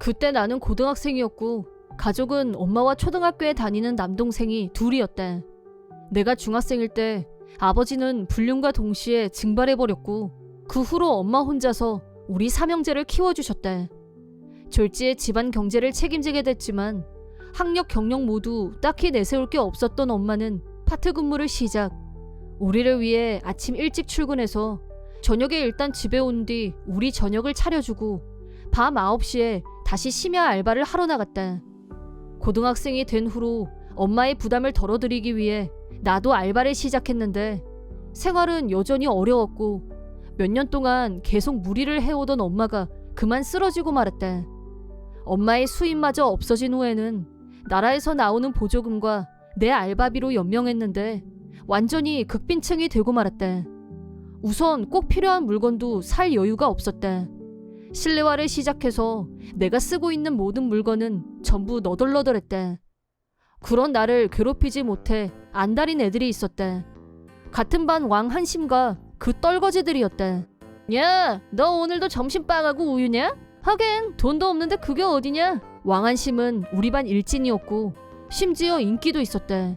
그때 나는 고등학생이었고 가족은 엄마와 초등학교에 다니는 남동생이 둘이었대. 내가 중학생일 때 아버지는 불륜과 동시에 증발해버렸고 그 후로 엄마 혼자서 우리 삼형제를 키워주셨대. 졸지에 집안 경제를 책임지게 됐지만 학력 경력 모두 딱히 내세울 게 없었던 엄마는 파트 근무를 시작. 우리를 위해 아침 일찍 출근해서 저녁에 일단 집에 온 뒤 우리 저녁을 차려주고 밤 9시에 다시 심야 알바를 하러 나갔다. 고등학생이 된 후로 엄마의 부담을 덜어드리기 위해 나도 알바를 시작했는데 생활은 여전히 어려웠고 몇 년 동안 계속 무리를 해오던 엄마가 그만 쓰러지고 말았다. 엄마의 수입마저 없어진 후에는 나라에서 나오는 보조금과 내 알바비로 연명했는데 완전히 극빈층이 되고 말았다. 우선 꼭 필요한 물건도 살 여유가 없었다. 실내화를 시작해서 내가 쓰고 있는 모든 물건은 전부 너덜너덜했다. 그런 나를 괴롭히지 못해 안달인 애들이 있었다. 같은 반 왕한심과 그 떨거지들이었다. 야, 너 오늘도 점심빵하고 우유냐? 하긴 돈도 없는데 그게 어디냐? 왕한심은 우리 반 일진이었고 심지어 인기도 있었다.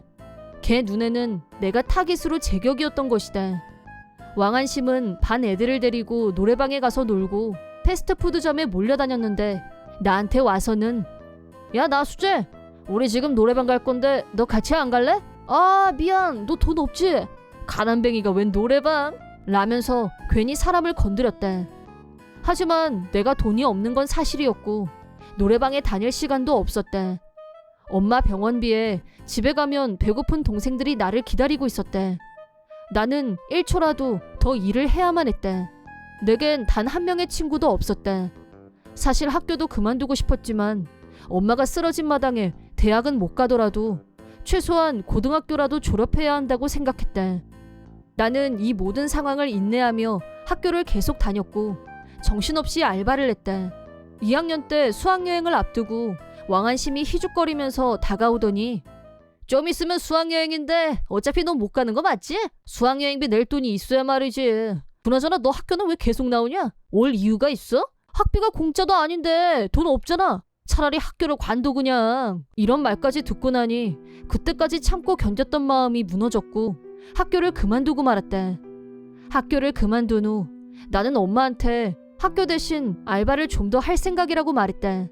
걔 눈에는 내가 타깃으로 제격이었던 것이다. 왕한심은 반 애들을 데리고 노래방에 가서 놀고 패스트푸드점에 몰려다녔는데 나한테 와서는 야, 나 수재, 우리 지금 노래방 갈 건데 너 같이 안 갈래? 아, 미안, 너 돈 없지? 가난뱅이가 웬 노래방? 라면서 괜히 사람을 건드렸다. 하지만 내가 돈이 없는 건 사실이었고 노래방에 다닐 시간도 없었다. 엄마 병원비에 집에 가면 배고픈 동생들이 나를 기다리고 있었다. 나는 1초라도 더 일을 해야만 했다. 내겐 단 한 명의 친구도 없었다. 사실 학교도 그만두고 싶었지만 엄마가 쓰러진 마당에 대학은 못 가더라도 최소한 고등학교라도 졸업해야 한다고 생각했다. 나는 이 모든 상황을 인내하며 학교를 계속 다녔고 정신없이 알바를 했다. 2학년 때 수학여행을 앞두고 왕한심이 희죽거리면서 다가오더니 좀 있으면 수학여행인데 어차피 너 못 가는 거 맞지? 수학여행비 낼 돈이 있어야 말이지. 그나저나 너 학교는 왜 계속 나오냐? 올 이유가 있어? 학비가 공짜도 아닌데 돈 없잖아. 차라리 학교를 관둬 그냥. 이런 말까지 듣고 나니 그때까지 참고 견뎠던 마음이 무너졌고 학교를 그만두고 말았다. 학교를 그만둔 후 나는 엄마한테 학교 대신 알바를 좀 더 할 생각이라고 말했다.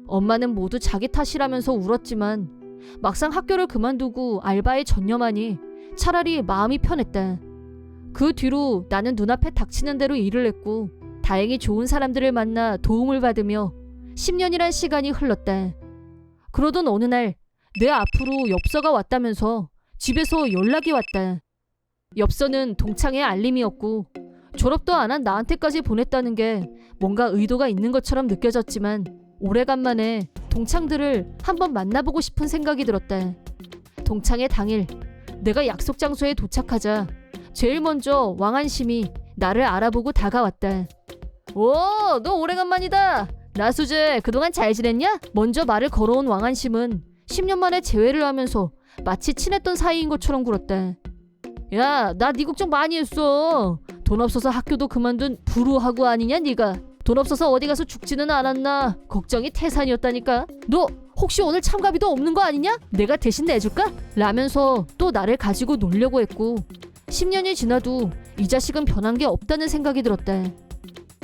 엄마는 모두 자기 탓이라면서 울었지만 막상 학교를 그만두고 알바에 전념하니 차라리 마음이 편했다. 그 뒤로 나는 눈앞에 닥치는 대로 일을 했고 다행히 좋은 사람들을 만나 도움을 받으며 10년이란 시간이 흘렀다. 그러던 어느 날 내 앞으로 엽서가 왔다면서 집에서 연락이 왔다. 엽서는 동창의 알림이었고 졸업도 안 한 나한테까지 보냈다는 게 뭔가 의도가 있는 것처럼 느껴졌지만 오래간만에 동창들을 한번 만나보고 싶은 생각이 들었다. 동창회 당일 내가 약속 장소에 도착하자 제일 먼저 왕한심이 나를 알아보고 다가왔다. 오, 너 오래간만이다. 나 수재, 그동안 잘 지냈냐? 먼저 말을 걸어온 왕한심은 10년 만에 재회를 하면서 마치 친했던 사이인 것처럼 굴었다. 야, 나 네 걱정 많이 했어. 돈 없어서 학교도 그만둔 불우하고 아니냐 네가. 돈 없어서 어디 가서 죽지는 않았나 걱정이 태산이었다니까. 너 혹시 오늘 참가비도 없는 거 아니냐? 내가 대신 내줄까? 라면서 또 나를 가지고 놀려고 했고 10년이 지나도 이 자식은 변한 게 없다는 생각이 들었다.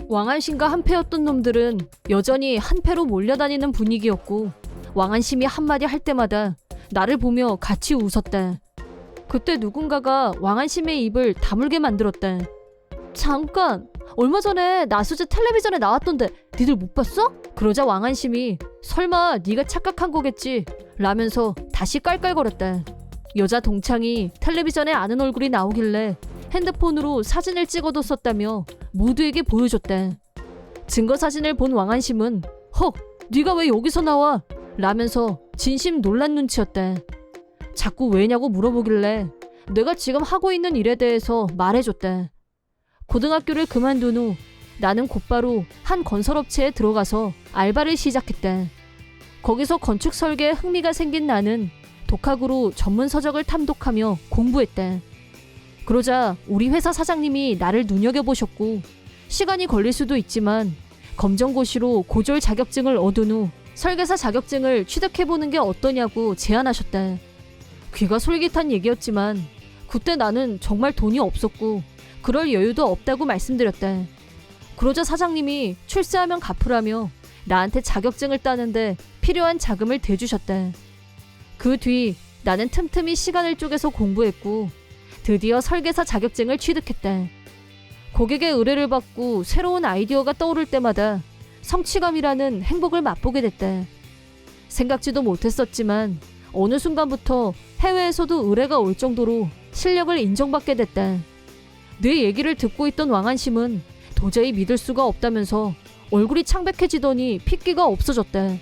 왕한심과 한패였던 놈들은 여전히 한패로 몰려다니는 분위기였고 왕한심이 한마디 할 때마다 나를 보며 같이 웃었다. 그때 누군가가 왕한심의 입을 다물게 만들었다. 잠깐, 얼마 전에 나수재 텔레비전에 나왔던데 니들 못 봤어? 그러자 왕한심이 설마 네가 착각한 거겠지 라면서 다시 깔깔거렸다. 여자 동창이 텔레비전에 아는 얼굴이 나오길래 핸드폰으로 사진을 찍어뒀었다며 모두에게 보여줬다. 증거 사진을 본 왕한심은 헉, 네가 왜 여기서 나와? 라면서 진심 놀란 눈치였다. 자꾸 왜냐고 물어보길래 내가 지금 하고 있는 일에 대해서 말해줬다. 고등학교를 그만둔 후 나는 곧바로 한 건설업체에 들어가서 알바를 시작했다. 거기서 건축 설계에 흥미가 생긴 나는 독학으로 전문 서적을 탐독하며 공부했다. 그러자 우리 회사 사장님이 나를 눈여겨보셨고 시간이 걸릴 수도 있지만 검정고시로 고졸 자격증을 얻은 후 설계사 자격증을 취득해보는 게 어떠냐고 제안하셨다. 귀가 솔깃한 얘기였지만 그때 나는 정말 돈이 없었고 그럴 여유도 없다고 말씀드렸다. 그러자 사장님이 출세하면 갚으라며 나한테 자격증을 따는데 필요한 자금을 대주셨다. 그 뒤 나는 틈틈이 시간을 쪼개서 공부했고 드디어 설계사 자격증을 취득했다. 고객의 의뢰를 받고 새로운 아이디어가 떠오를 때마다 성취감이라는 행복을 맛보게 됐다. 생각지도 못했었지만 어느 순간부터 해외에서도 의뢰가 올 정도로 실력을 인정받게 됐다. 내 얘기를 듣고 있던 왕한심은 도저히 믿을 수가 없다면서 얼굴이 창백해지더니 핏기가 없어졌다.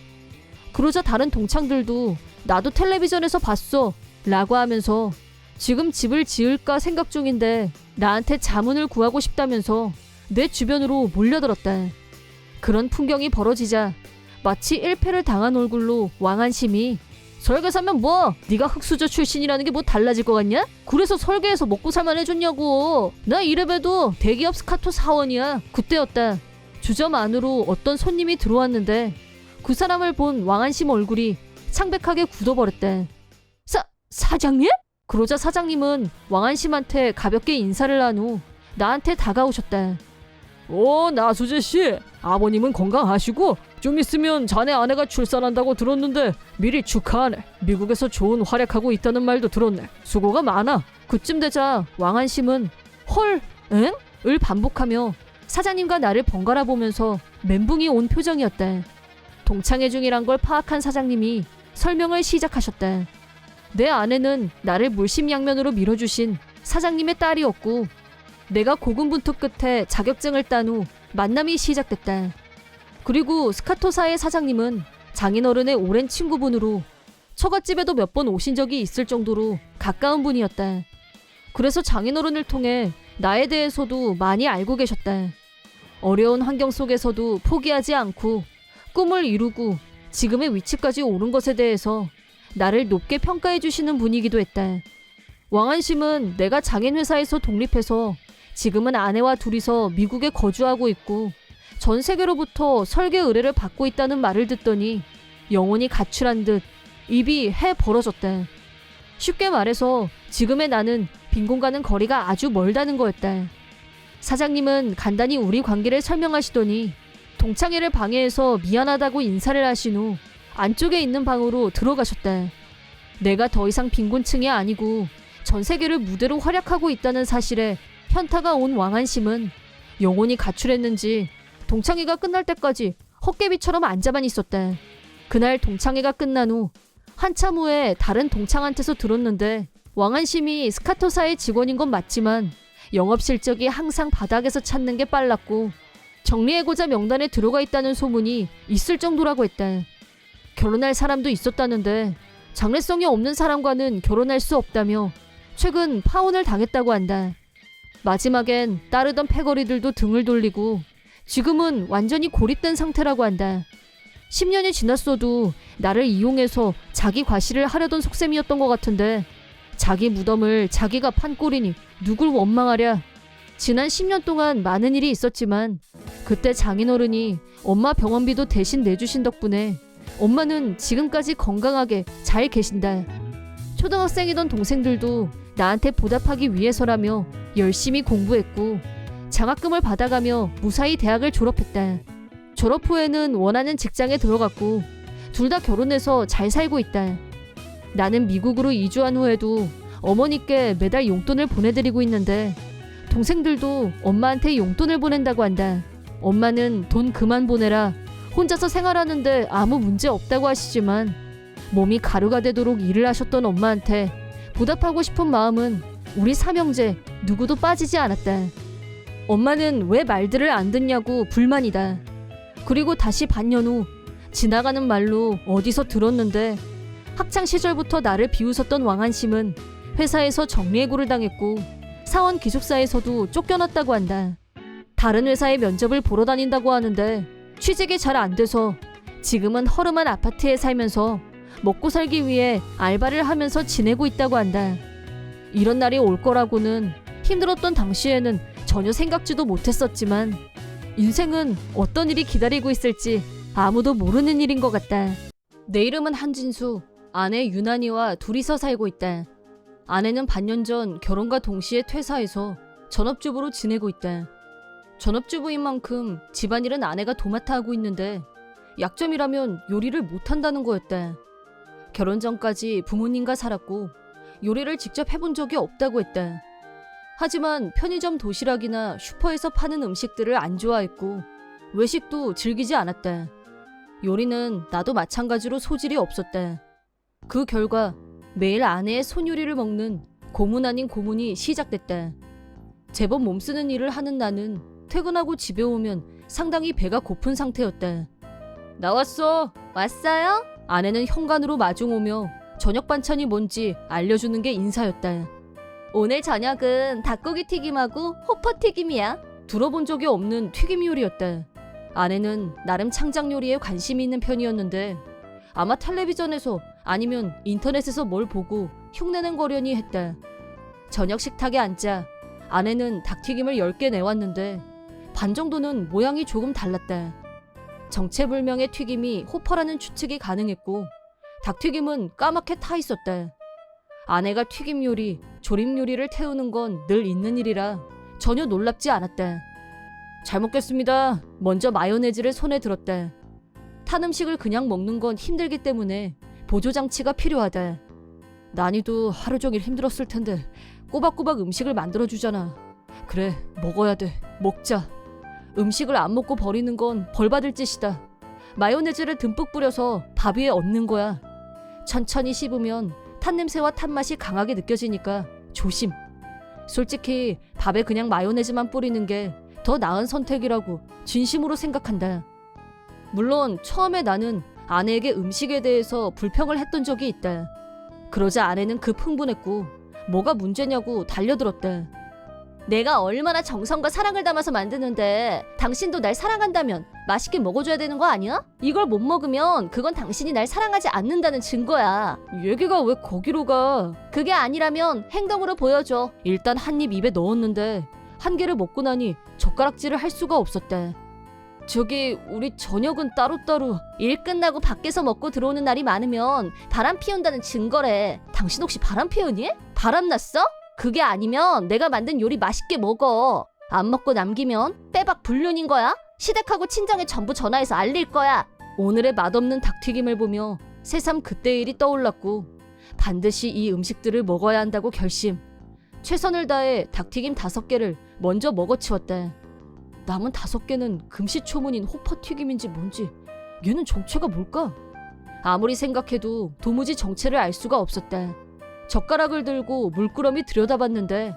그러자 다른 동창들도 나도 텔레비전에서 봤어 라고 하면서 지금 집을 지을까 생각 중인데 나한테 자문을 구하고 싶다면서 내 주변으로 몰려들었다. 그런 풍경이 벌어지자 마치 1패를 당한 얼굴로 왕한심이 설계사면 뭐 네가 흑수저 출신이라는 게 뭐 달라질 것 같냐? 그래서 설계해서 먹고 살만 해줬냐고. 나 이래봬도 대기업 스카토 사원이야. 그때였다. 주점 안으로 어떤 손님이 들어왔는데 그 사람을 본 왕한심 얼굴이 창백하게 굳어버렸대. 사장님? 그러자 사장님은 왕한심한테 가볍게 인사를 한 후 나한테 다가오셨다. 나수재씨, 아버님은 건강하시고 좀 있으면 자네 아내가 출산한다고 들었는데 미리 축하하네. 미국에서 좋은 활약하고 있다는 말도 들었네. 수고가 많아. 그쯤 되자 왕한심은 헐? 응? 을 반복하며 사장님과 나를 번갈아 보면서 멘붕이 온 표정이었다. 동창회 중이란 걸 파악한 사장님이 설명을 시작하셨다. 내 아내는 나를 물심양면으로 밀어주신 사장님의 딸이었고 내가 고군분투 끝에 자격증을 딴 후 만남이 시작됐다. 그리고 스카토사의 사장님은 장인어른의 오랜 친구분으로 처갓집에도 몇 번 오신 적이 있을 정도로 가까운 분이었다. 그래서 장인어른을 통해 나에 대해서도 많이 알고 계셨다. 어려운 환경 속에서도 포기하지 않고 꿈을 이루고 지금의 위치까지 오른 것에 대해서 나를 높게 평가해 주시는 분이기도 했다. 왕한심은 내가 장인회사에서 독립해서 지금은 아내와 둘이서 미국에 거주하고 있고 전 세계로부터 설계 의뢰를 받고 있다는 말을 듣더니 영혼이 가출한 듯 입이 해 벌어졌다. 쉽게 말해서 지금의 나는 빈 공간은 거리가 아주 멀다는 거였다. 사장님은 간단히 우리 관계를 설명하시더니 동창회를 방해해서 미안하다고 인사를 하신 후 안쪽에 있는 방으로 들어가셨다. 내가 더 이상 빈곤층이 아니고 전 세계를 무대로 활약하고 있다는 사실에 현타가 온 왕한심은 영혼이 가출했는지 동창회가 끝날 때까지 헛개비처럼 앉아만 있었다. 그날 동창회가 끝난 후 한참 후에 다른 동창한테서 들었는데 왕한심이 스카토사의 직원인 건 맞지만 영업 실적이 항상 바닥에서 찾는 게 빨랐고 정리해고자 명단에 들어가 있다는 소문이 있을 정도라고 했다. 결혼할 사람도 있었다는데 장래성이 없는 사람과는 결혼할 수 없다며 최근 파혼을 당했다고 한다. 마지막엔 따르던 패거리들도 등을 돌리고 지금은 완전히 고립된 상태라고 한다. 10년이 지났어도 나를 이용해서 자기 과시를 하려던 속셈이었던 것 같은데 자기 무덤을 자기가 판 꼴이니 누굴 원망하랴. 지난 10년 동안 많은 일이 있었지만 그때 장인어른이 엄마 병원비도 대신 내주신 덕분에 엄마는 지금까지 건강하게 잘 계신다. 초등학생이던 동생들도 나한테 보답하기 위해서라며 열심히 공부했고 장학금을 받아가며 무사히 대학을 졸업했다. 졸업 후에는 원하는 직장에 들어갔고 둘 다 결혼해서 잘 살고 있다. 나는 미국으로 이주한 후에도 어머니께 매달 용돈을 보내드리고 있는데 동생들도 엄마한테 용돈을 보낸다고 한다. 엄마는 돈 그만 보내라. 혼자서 생활하는데 아무 문제 없다고 하시지만 몸이 가루가 되도록 일을 하셨던 엄마한테 보답하고 싶은 마음은 우리 삼형제 누구도 빠지지 않았다. 엄마는 왜 말들을 안 듣냐고 불만이다. 그리고 다시 반년 후 지나가는 말로 어디서 들었는데 학창시절부터 나를 비웃었던 왕한심은 회사에서 정리해고를 당했고 사원 기숙사에서도 쫓겨났다고 한다. 다른 회사에 면접을 보러 다닌다고 하는데 취직이 잘 안 돼서 지금은 허름한 아파트에 살면서 먹고 살기 위해 알바를 하면서 지내고 있다고 한다. 이런 날이 올 거라고는 힘들었던 당시에는 전혀 생각지도 못했었지만 인생은 어떤 일이 기다리고 있을지 아무도 모르는 일인 것 같다. 내 이름은 한진수. 아내 유난이와 둘이서 살고 있다. 아내는 반년 전 결혼과 동시에 퇴사해서 전업주부로 지내고 있다. 전업주부인 만큼 집안일은 아내가 도맡아 하고 있는데 약점이라면 요리를 못한다는 거였다. 결혼 전까지 부모님과 살았고 요리를 직접 해본 적이 없다고 했다. 하지만 편의점 도시락이나 슈퍼에서 파는 음식들을 안 좋아했고 외식도 즐기지 않았다. 요리는 나도 마찬가지로 소질이 없었다. 그 결과 매일 아내의 손요리를 먹는 고문 아닌 고문이 시작됐다. 제법 몸쓰는 일을 하는 나는 퇴근하고 집에 오면 상당히 배가 고픈 상태였다. 나왔어. 왔어요? 아내는 현관으로 마중오며 저녁 반찬이 뭔지 알려주는 게 인사였다. 오늘 저녁은 닭고기 튀김하고 호퍼 튀김이야. 들어본 적이 없는 튀김 요리였다. 아내는 나름 창작 요리에 관심이 있는 편이었는데 아마 텔레비전에서 아니면 인터넷에서 뭘 보고 흉내낸 거려니 했다. 저녁 식탁에 앉자 아내는 닭튀김을 10개 내왔는데 반 정도는 모양이 조금 달랐다. 정체불명의 튀김이 호퍼라는 추측이 가능했고 닭튀김은 까맣게 타 있었다. 아내가 튀김 요리, 조림 요리를 태우는 건 늘 있는 일이라 전혀 놀랍지 않았다. 잘 먹겠습니다. 먼저 마요네즈를 손에 들었다. 탄 음식을 그냥 먹는 건 힘들기 때문에 보조장치가 필요하다. 난이도 하루 종일 힘들었을 텐데 꼬박꼬박 음식을 만들어주잖아. 그래, 먹어야 돼. 먹자. 음식을 안 먹고 버리는 건 벌받을 짓이다. 마요네즈를 듬뿍 뿌려서 밥 위에 얹는 거야. 천천히 씹으면 탄 냄새와 탄 맛이 강하게 느껴지니까 조심. 솔직히 밥에 그냥 마요네즈만 뿌리는 게 더 나은 선택이라고 진심으로 생각한다. 물론 처음에 나는 아내에게 음식에 대해서 불평을 했던 적이 있다. 그러자 아내는 급 흥분했고 뭐가 문제냐고 달려들었다. 내가 얼마나 정성과 사랑을 담아서 만드는데 당신도 날 사랑한다면 맛있게 먹어줘야 되는 거 아니야? 이걸 못 먹으면 그건 당신이 날 사랑하지 않는다는 증거야. 얘기가 왜 거기로 가? 그게 아니라면 행동으로 보여줘. 일단 한 입 입에 넣었는데 한 개를 먹고 나니 젓가락질을 할 수가 없었다. 저기 우리 저녁은 따로따로. 일 끝나고 밖에서 먹고 들어오는 날이 많으면 바람 피운다는 증거래. 당신 혹시 바람 피우니? 바람 났어? 그게 아니면 내가 만든 요리 맛있게 먹어. 안 먹고 남기면 빼박 불륜인 거야. 시댁하고 친정에 전부 전화해서 알릴 거야. 오늘의 맛없는 닭튀김을 보며 새삼 그때 일이 떠올랐고 반드시 이 음식들을 먹어야 한다고 결심. 최선을 다해 닭튀김 5개를 먼저 먹어치웠다. 남은 5개는 금시초문인 호퍼튀김인지 뭔지 얘는 정체가 뭘까? 아무리 생각해도 도무지 정체를 알 수가 없었다. 젓가락을 들고 물끄러미 들여다봤는데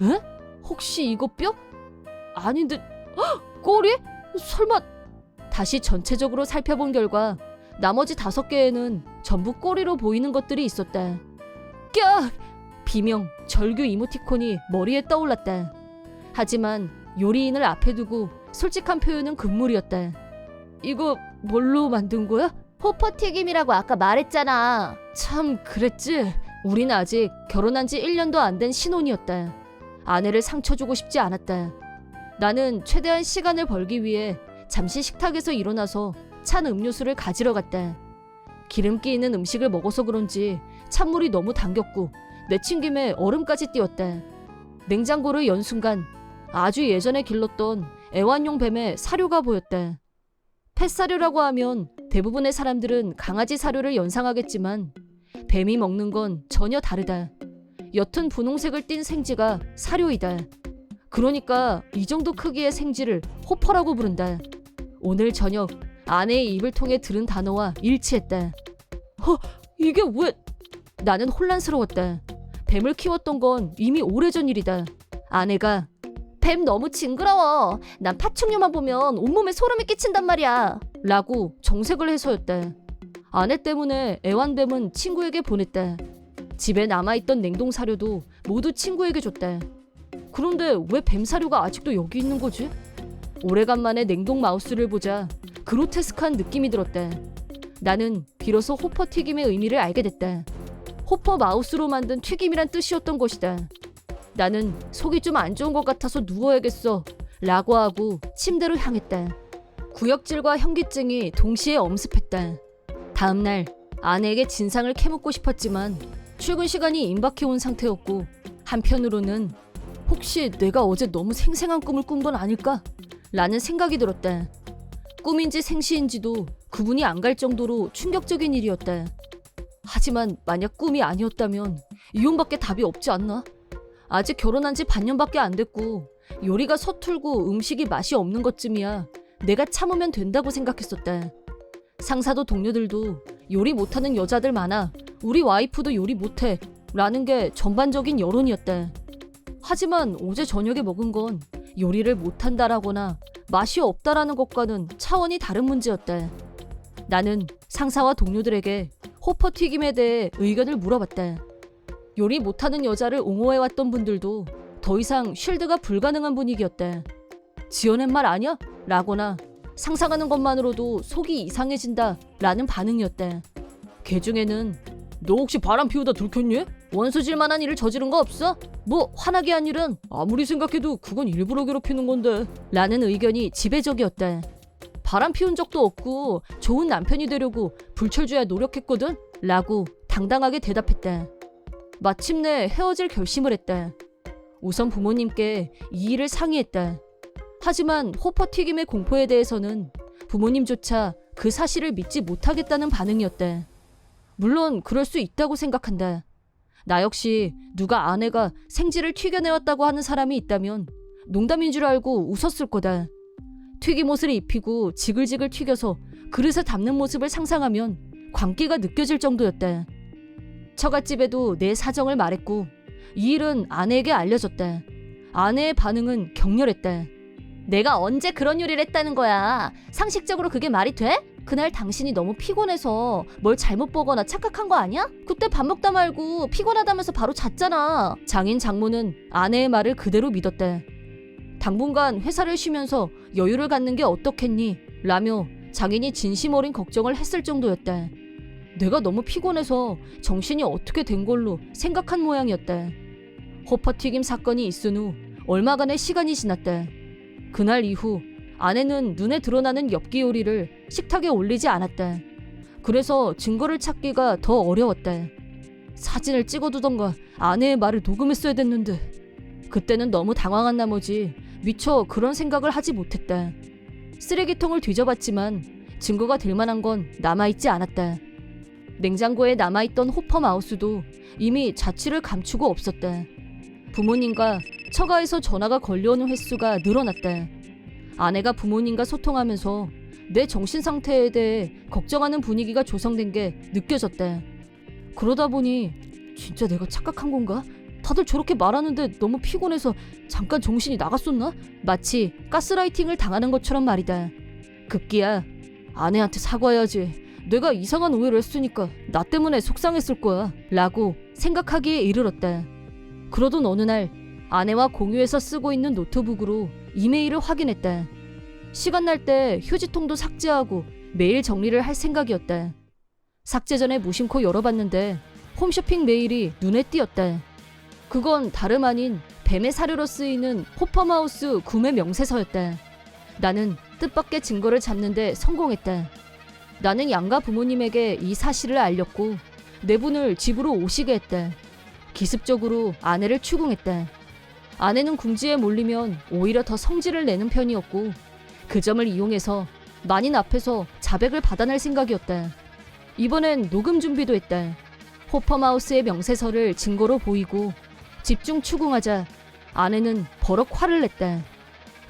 에? 혹시 이거 뼈? 아닌데 헉! 꼬리? 설마. 다시 전체적으로 살펴본 결과 나머지 5개에는 전부 꼬리로 보이는 것들이 있었다. 깍! 비명, 절규 이모티콘이 머리에 떠올랐다. 하지만 요리인을 앞에 두고 솔직한 표현은 금물이었다. 이거 뭘로 만든 거야? 호퍼튀김이라고 아까 말했잖아. 참 그랬지. 우린 아직 결혼한 지 1년도 안 된 신혼이었다. 아내를 상처 주고 싶지 않았다. 나는 최대한 시간을 벌기 위해 잠시 식탁에서 일어나서 찬 음료수를 가지러 갔다. 기름기 있는 음식을 먹어서 그런지 찬물이 너무 당겼고 내친김에 얼음까지 띄웠다. 냉장고를 연 순간 아주 예전에 길렀던 애완용 뱀의 사료가 보였다. 펫사료라고 하면 대부분의 사람들은 강아지 사료를 연상하겠지만 뱀이 먹는 건 전혀 다르다. 옅은 분홍색을 띤 생쥐가 사료이다. 그러니까 이 정도 크기의 생쥐를 호퍼라고 부른다. 오늘 저녁 아내의 입을 통해 들은 단어와 일치했다. 이게 왜... 나는 혼란스러웠다. 뱀을 키웠던 건 이미 오래전 일이다. 아내가 뱀 너무 징그러워. 난 파충류만 보면 온몸에 소름이 끼친단 말이야. 라고 정색을 해서였다. 아내 때문에 애완뱀은 친구에게 보냈다. 집에 남아있던 냉동 사료도 모두 친구에게 줬다. 그런데 왜 뱀 사료가 아직도 여기 있는 거지? 오래간만에 냉동 마우스를 보자 그로테스크한 느낌이 들었다. 나는 비로소 호퍼 튀김의 의미를 알게 됐다. 호퍼 마우스로 만든 튀김이란 뜻이었던 것이다. 나는 속이 좀 안 좋은 것 같아서 누워야겠어 라고 하고 침대로 향했다. 구역질과 현기증이 동시에 엄습했다. 다음날 아내에게 진상을 캐묻고 싶었지만 출근 시간이 임박해온 상태였고, 한편으로는 혹시 내가 어제 너무 생생한 꿈을 꾼 건 아닐까? 라는 생각이 들었다. 꿈인지 생시인지도 구분이 안 갈 정도로 충격적인 일이었다. 하지만 만약 꿈이 아니었다면 이혼밖에 답이 없지 않나? 아직 결혼한 지 반년밖에 안 됐고 요리가 서툴고 음식이 맛이 없는 것쯤이야 내가 참으면 된다고 생각했었다. 상사도 동료들도 요리 못하는 여자들 많아, 우리 와이프도 요리 못해 라는 게 전반적인 여론이었다. 하지만 어제 저녁에 먹은 건 요리를 못한다라거나 맛이 없다라는 것과는 차원이 다른 문제였다. 나는 상사와 동료들에게 호퍼 튀김에 대해 의견을 물어봤다. 요리 못하는 여자를 옹호해왔던 분들도 더 이상 쉴드가 불가능한 분위기였다. 지어낸 말 아니야? 라거나 상상하는 것만으로도 속이 이상해진다 라는 반응이었다. 걔 중에는 너 혹시 바람 피우다 들켰니? 원수질 만한 일을 저지른 거 없어? 뭐 화나게 한 일은 아무리 생각해도 그건 일부러 괴롭히는 건데 라는 의견이 지배적이었다. 바람 피운 적도 없고 좋은 남편이 되려고 불철주야 노력했거든? 라고 당당하게 대답했다. 마침내 헤어질 결심을 했다. 우선 부모님께 이 일을 상의했다. 하지만 호퍼 튀김의 공포에 대해서는 부모님조차 그 사실을 믿지 못하겠다는 반응이었다. 물론 그럴 수 있다고 생각한다. 나 역시 누가 아내가 생지를 튀겨내왔다고 하는 사람이 있다면 농담인 줄 알고 웃었을 거다. 튀김옷을 입히고 지글지글 튀겨서 그릇에 담는 모습을 상상하면 광기가 느껴질 정도였다. 처갓집에도 내 사정을 말했고 이 일은 아내에게 알려졌다. 아내의 반응은 격렬했다. 내가 언제 그런 요리를 했다는 거야? 상식적으로 그게 말이 돼? 그날 당신이 너무 피곤해서 뭘 잘못 보거나 착각한 거 아니야? 그때 밥 먹다 말고 피곤하다면서 바로 잤잖아. 장인 장모는 아내의 말을 그대로 믿었다. 당분간 회사를 쉬면서 여유를 갖는 게 어떻겠니? 라며 장인이 진심 어린 걱정을 했을 정도였다. 내가 너무 피곤해서 정신이 어떻게 된 걸로 생각한 모양이었다. 호퍼튀김 사건이 있은 후 얼마간의 시간이 지났다. 그날 이후 아내는 눈에 드러나는 엽기 요리를 식탁에 올리지 않았다. 그래서 증거를 찾기가 더 어려웠다. 사진을 찍어두던가 아내의 말을 녹음했어야 됐는데 그때는 너무 당황한 나머지 미처 그런 생각을 하지 못했다. 쓰레기통을 뒤져봤지만 증거가 될 만한 건 남아있지 않았다. 냉장고에 남아있던 호퍼 마우스도 이미 자취를 감추고 없었다. 부모님과 처가에서 전화가 걸려오는 횟수가 늘어났다. 아내가 부모님과 소통하면서 내 정신 상태에 대해 걱정하는 분위기가 조성된 게 느껴졌다. 그러다 보니 진짜 내가 착각한 건가? 다들 저렇게 말하는데 너무 피곤해서 잠깐 정신이 나갔었나? 마치 가스라이팅을 당하는 것처럼 말이다. 급기야 아내한테 사과해야지. 내가 이상한 오해를 했으니까 나 때문에 속상했을 거야 라고 생각하기에 이르렀다. 그러던 어느 날 아내와 공유해서 쓰고 있는 노트북으로 이메일을 확인했다. 시간 날 때 휴지통도 삭제하고 메일 정리를 할 생각이었다. 삭제 전에 무심코 열어봤는데 홈쇼핑 메일이 눈에 띄었다. 그건 다름 아닌 뱀의 사료로 쓰이는 호퍼마우스 구매 명세서였다. 나는 뜻밖의 증거를 잡는데 성공했다. 나는 양가 부모님에게 이 사실을 알렸고 네 분을 집으로 오시게 했다. 기습적으로 아내를 추궁했다. 아내는 궁지에 몰리면 오히려 더 성질을 내는 편이었고 그 점을 이용해서 만인 앞에서 자백을 받아낼 생각이었다. 이번엔 녹음 준비도 했다. 호퍼마우스의 명세서를 증거로 보이고 집중 추궁하자 아내는 버럭 화를 냈다.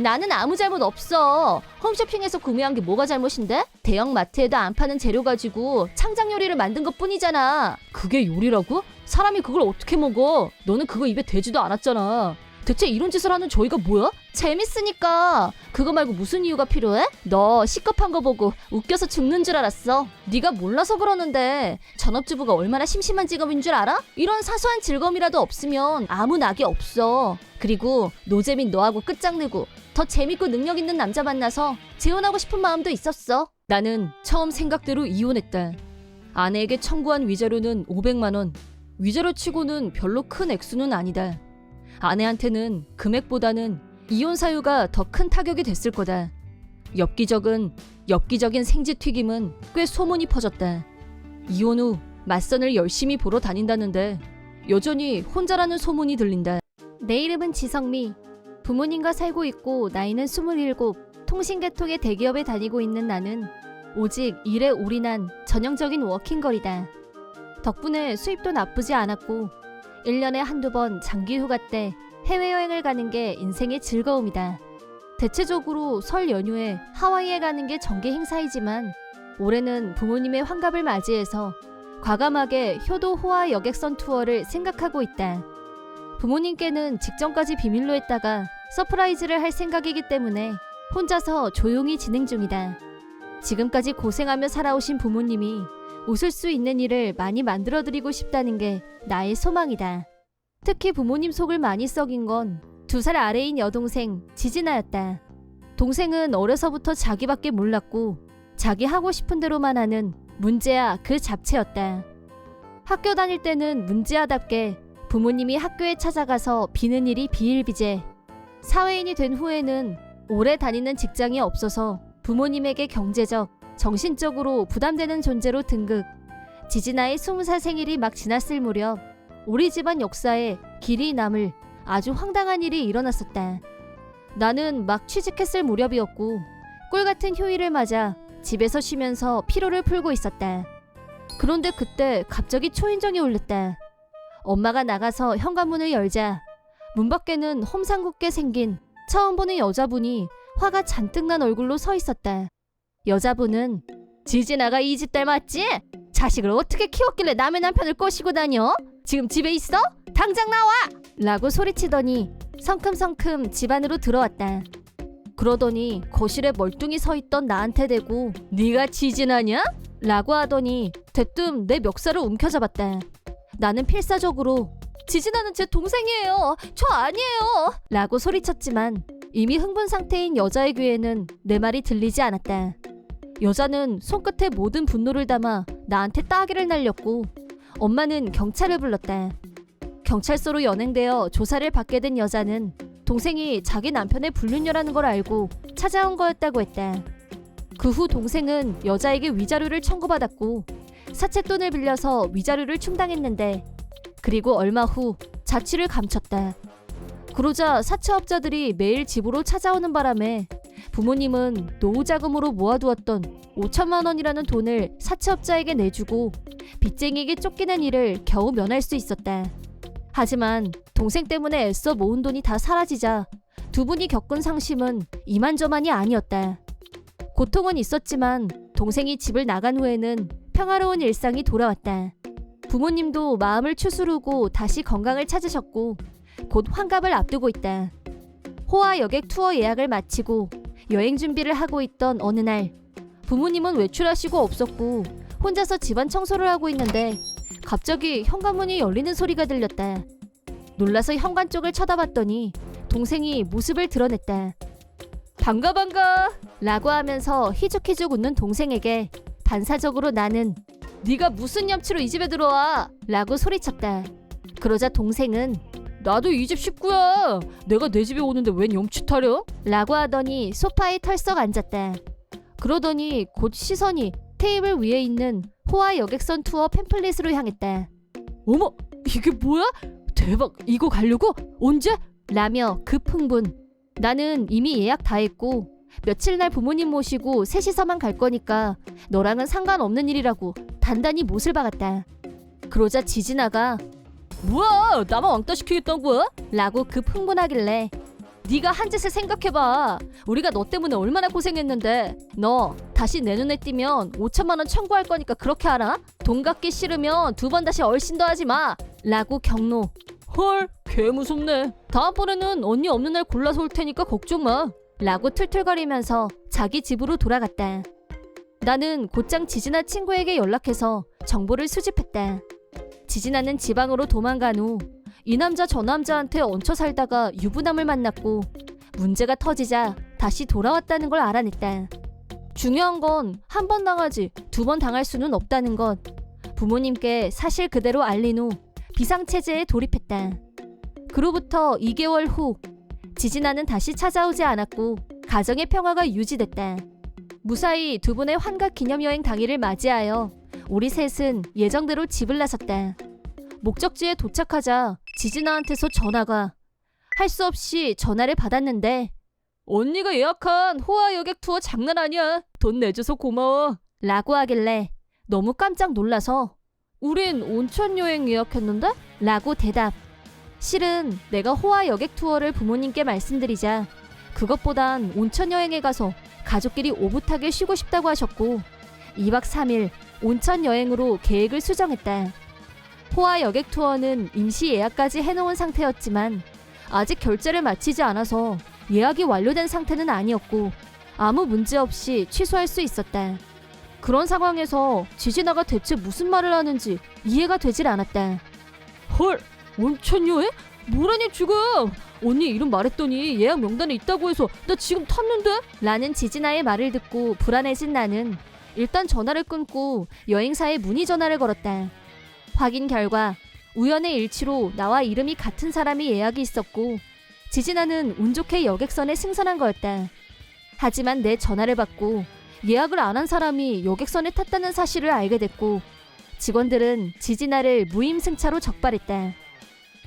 나는 아무 잘못 없어. 홈쇼핑에서 구매한 게 뭐가 잘못인데? 대형 마트에도 안 파는 재료 가지고 창작 요리를 만든 것 뿐이잖아. 그게 요리라고? 사람이 그걸 어떻게 먹어? 너는 그거 입에 대지도 않았잖아. 대체 이런 짓을 하는 저희가 뭐야? 재밌으니까. 그거 말고 무슨 이유가 필요해? 너 시급한 거 보고 웃겨서 죽는 줄 알았어. 네가 몰라서 그러는데 전업주부가 얼마나 심심한 직업인 줄 알아? 이런 사소한 즐거움이라도 없으면 아무 낙이 없어. 그리고 노잼인 너하고 끝장내고 더 재밌고 능력 있는 남자 만나서 재혼하고 싶은 마음도 있었어. 나는 처음 생각대로 이혼했다. 아내에게 청구한 위자료는 500만 원. 위자료 치고는 별로 큰 액수는 아니다. 아내한테는 금액보다는 이혼 사유가 더 큰 타격이 됐을 거다. 엽기적인 생지 튀김은 꽤 소문이 퍼졌다. 이혼 후 맞선을 열심히 보러 다닌다는데 여전히 혼자라는 소문이 들린다. 내 이름은 지성미. 부모님과 살고 있고 나이는 27. 통신계통의 대기업에 다니고 있는 나는 오직 일에 올인한 전형적인 워킹걸이다. 덕분에 수입도 나쁘지 않았고 1년에 한두 번 장기 휴가 때 해외여행을 가는 게 인생의 즐거움이다. 대체적으로 설 연휴에 하와이에 가는 게 정기 행사이지만 올해는 부모님의 환갑을 맞이해서 과감하게 효도 호화 여객선 투어를 생각하고 있다. 부모님께는 직전까지 비밀로 했다가 서프라이즈를 할 생각이기 때문에 혼자서 조용히 진행 중이다. 지금까지 고생하며 살아오신 부모님이 웃을 수 있는 일을 많이 만들어드리고 싶다는 게 나의 소망이다. 특히 부모님 속을 많이 썩인 건 2살 아래인 여동생 지진아였다. 동생은 어려서부터 자기밖에 몰랐고 자기 하고 싶은 대로만 하는 문제아 그 잡채였다. 학교 다닐 때는 문제아답게 부모님이 학교에 찾아가서 비는 일이 비일비재. 사회인이 된 후에는 오래 다니는 직장이 없어서 부모님에게 경제적, 정신적으로 부담되는 존재로 등극. 지진아의 20살 생일이 막 지났을 무렵 우리 집안 역사에 길이 남을 아주 황당한 일이 일어났었다. 나는 막 취직했을 무렵이었고 꿀같은 휴일을 맞아 집에서 쉬면서 피로를 풀고 있었다. 그런데 그때 갑자기 초인종이 울렸다. 엄마가 나가서 현관문을 열자 문 밖에는 험상궂게 생긴 처음 보는 여자분이 화가 잔뜩 난 얼굴로 서 있었다. 여자분은 지진아가 이 집 딸 맞지? 자식을 어떻게 키웠길래 남의 남편을 꼬시고 다녀? 지금 집에 있어? 당장 나와! 라고 소리치더니 성큼성큼 집 안으로 들어왔다. 그러더니 거실에 멀뚱히 서 있던 나한테 대고 네가 지진아냐? 라고 하더니 대뜸 내 멱살을 움켜잡았다. 나는 필사적으로 지진아는 제 동생이에요. 저 아니에요. 라고 소리쳤지만 이미 흥분 상태인 여자의 귀에는 내 말이 들리지 않았다. 여자는 손끝에 모든 분노를 담아 나한테 따귀를 날렸고 엄마는 경찰을 불렀다. 경찰서로 연행되어 조사를 받게 된 여자는 동생이 자기 남편의 불륜녀라는 걸 알고 찾아온 거였다고 했다. 그 후 동생은 여자에게 위자료를 청구받았고 사채돈을 빌려서 위자료를 충당했는데 그리고 얼마 후 자취를 감췄다. 그러자 사채업자들이 매일 집으로 찾아오는 바람에 부모님은 노후자금으로 모아두었던 5천만 원이라는 돈을 사채업자에게 내주고 빚쟁이에게 쫓기는 일을 겨우 면할 수 있었다. 하지만 동생 때문에 애써 모은 돈이 다 사라지자 두 분이 겪은 상심은 이만저만이 아니었다. 고통은 있었지만 동생이 집을 나간 후에는 평화로운 일상이 돌아왔다. 부모님도 마음을 추스르고 다시 건강을 찾으셨고 곧 환갑을 앞두고 있다. 호화 여객 투어 예약을 마치고 여행 준비를 하고 있던 어느 날 부모님은 외출하시고 없었고 혼자서 집안 청소를 하고 있는데 갑자기 현관문이 열리는 소리가 들렸다. 놀라서 현관 쪽을 쳐다봤더니 동생이 모습을 드러냈다. 반가 라고 하면서 희죽희죽 웃는 동생에게 반사적으로 나는 네가 무슨 염치로 이 집에 들어와 라고 소리쳤다. 그러자 동생은 나도 이 집 식구야. 내가 내 집에 오는데 웬 염치 타령? 라고 하더니 소파에 털썩 앉았다. 그러더니 곧 시선이 테이블 위에 있는 호화 여객선 투어 팸플릿으로 향했다. 어머, 이게 뭐야? 대박, 이거 가려고? 언제? 라며 급흥분. 나는 이미 예약 다 했고 며칠 날 부모님 모시고 셋이서만 갈 거니까 너랑은 상관없는 일이라고 단단히 못을 박았다. 그러자 지진아가 뭐야, 나만 왕따 시키겠다는 거야? 라고 급흥분하길래 네가 한 짓을 생각해봐. 우리가 너 때문에 얼마나 고생했는데. 너 다시 내 눈에 띄면 5천만 원 청구할 거니까 그렇게 알아? 돈 갚기 싫으면 2번 다시 얼씬도 하지 마. 라고 경로. 헐, 개 무섭네. 다음번에는 언니 없는 날 골라서 올 테니까 걱정 마. 라고 툴툴거리면서 자기 집으로 돌아갔다. 나는 곧장 지진아 친구에게 연락해서 정보를 수집했다. 지진아는 지방으로 도망간 후 이 남자 저 남자한테 얹혀 살다가 유부남을 만났고 문제가 터지자 다시 돌아왔다는 걸 알아냈다. 중요한 건 한 번 당하지 2번 당할 수는 없다는 것. 부모님께 사실 그대로 알린 후 비상체제에 돌입했다. 그로부터 2개월 후 지진아는 다시 찾아오지 않았고 가정의 평화가 유지됐다. 무사히 두 분의 환갑 기념여행 당일을 맞이하여 우리 셋은 예정대로 집을 나섰다. 목적지에 도착하자 지진아한테서 전화가. 할 수 없이 전화를 받았는데 언니가 예약한 호화 여객 투어 장난 아니야. 돈 내줘서 고마워. 라고 하길래 너무 깜짝 놀라서 우린 온천 여행 예약했는데? 라고 대답. 실은 내가 호화 여객 투어를 부모님께 말씀드리자 그것보단 온천 여행에 가서 가족끼리 오붓하게 쉬고 싶다고 하셨고 2박 3일 온천 여행으로 계획을 수정했다. 호화 여객 투어는 임시 예약까지 해놓은 상태였지만 아직 결제를 마치지 않아서 예약이 완료된 상태는 아니었고 아무 문제 없이 취소할 수 있었다. 그런 상황에서 지진아가 대체 무슨 말을 하는지 이해가 되질 않았다. 헐, 온천 여행? 뭐라니 지금? 언니 이름 말했더니 예약 명단에 있다고 해서 나 지금 탔는데? 라는 지진아의 말을 듣고 불안해진 나는 일단 전화를 끊고 여행사에 문의 전화를 걸었다. 확인 결과 우연의 일치로 나와 이름이 같은 사람이 예약이 있었고 지진아는 운 좋게 여객선에 승선한 거였다. 하지만 내 전화를 받고 예약을 안 한 사람이 여객선에 탔다는 사실을 알게 됐고 직원들은 지진아를 무임승차로 적발했다.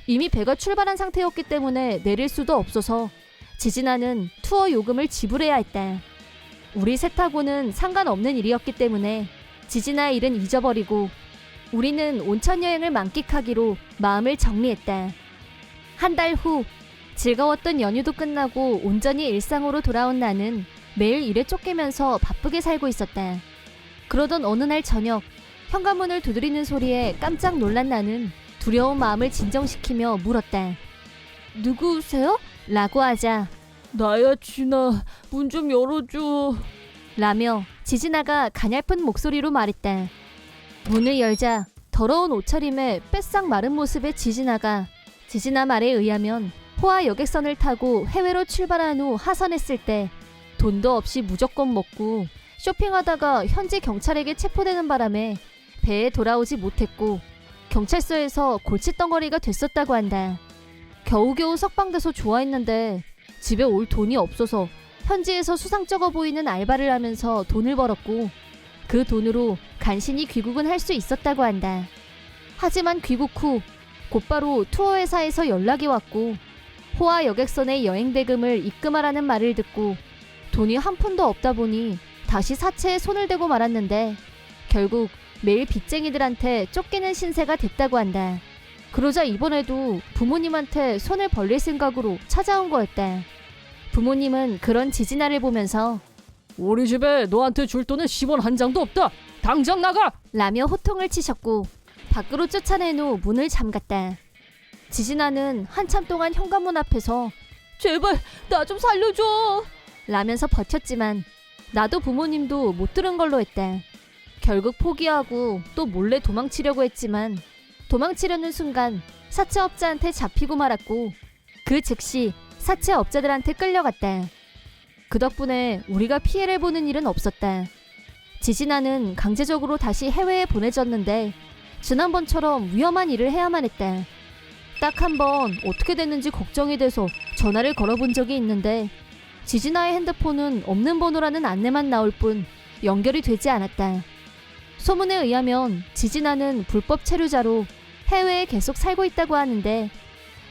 이미 배가 출발한 상태였기 때문에 내릴 수도 없어서 지진아는 투어 요금을 지불해야 했다. 우리 셋하고는 상관없는 일이었기 때문에 지진아의 일은 잊어버리고 우리는 온천 여행을 만끽하기로 마음을 정리했다. 한 달 후 즐거웠던 연휴도 끝나고 온전히 일상으로 돌아온 나는 매일 일에 쫓기면서 바쁘게 살고 있었다. 그러던 어느 날 저녁 현관문을 두드리는 소리에 깜짝 놀란 나는 두려운 마음을 진정시키며 물었다. 누구세요? 라고 하자 나야 진아, 문 좀 열어줘 라며 지진아가 가냘픈 목소리로 말했다. 문을 열자 더러운 옷차림에 뺏싹 마른 모습의 지진아가 지진아 말에 의하면 호화 여객선을 타고 해외로 출발한 후 하선했을 때 돈도 없이 무조건 먹고 쇼핑하다가 현지 경찰에게 체포되는 바람에 배에 돌아오지 못했고 경찰서에서 골칫덩어리가 됐었다고 한다. 겨우겨우 석방돼서 좋아했는데 집에 올 돈이 없어서 현지에서 수상쩍어 보이는 알바를 하면서 돈을 벌었고 그 돈으로 간신히 귀국은 할 수 있었다고 한다. 하지만 귀국 후 곧바로 투어회사에서 연락이 왔고 호화 여객선의 여행 대금을 입금하라는 말을 듣고 돈이 한 푼도 없다 보니 다시 사채에 손을 대고 말았는데 결국 매일 빚쟁이들한테 쫓기는 신세가 됐다고 한다. 그러자 이번에도 부모님한테 손을 벌릴 생각으로 찾아온 거였다. 부모님은 그런 지진아를 보면서 우리 집에 너한테 줄 돈은 10원 한 장도 없다. 당장 나가! 라며 호통을 치셨고 밖으로 쫓아낸 후 문을 잠갔다. 지진아는 한참 동안 현관문 앞에서 제발 나 좀 살려줘! 라면서 버텼지만 나도 부모님도 못 들은 걸로 했다. 결국 포기하고 또 몰래 도망치려고 했지만 도망치려는 순간 사채업자한테 잡히고 말았고 그 즉시 사채업자들한테 끌려갔다. 그 덕분에 우리가 피해를 보는 일은 없었다. 지진아는 강제적으로 다시 해외에 보내졌는데 지난번처럼 위험한 일을 해야만 했다. 딱 한 번 어떻게 됐는지 걱정이 돼서 전화를 걸어본 적이 있는데 지진아의 핸드폰은 없는 번호라는 안내만 나올 뿐 연결이 되지 않았다. 소문에 의하면 지진아는 불법 체류자로 해외에 계속 살고 있다고 하는데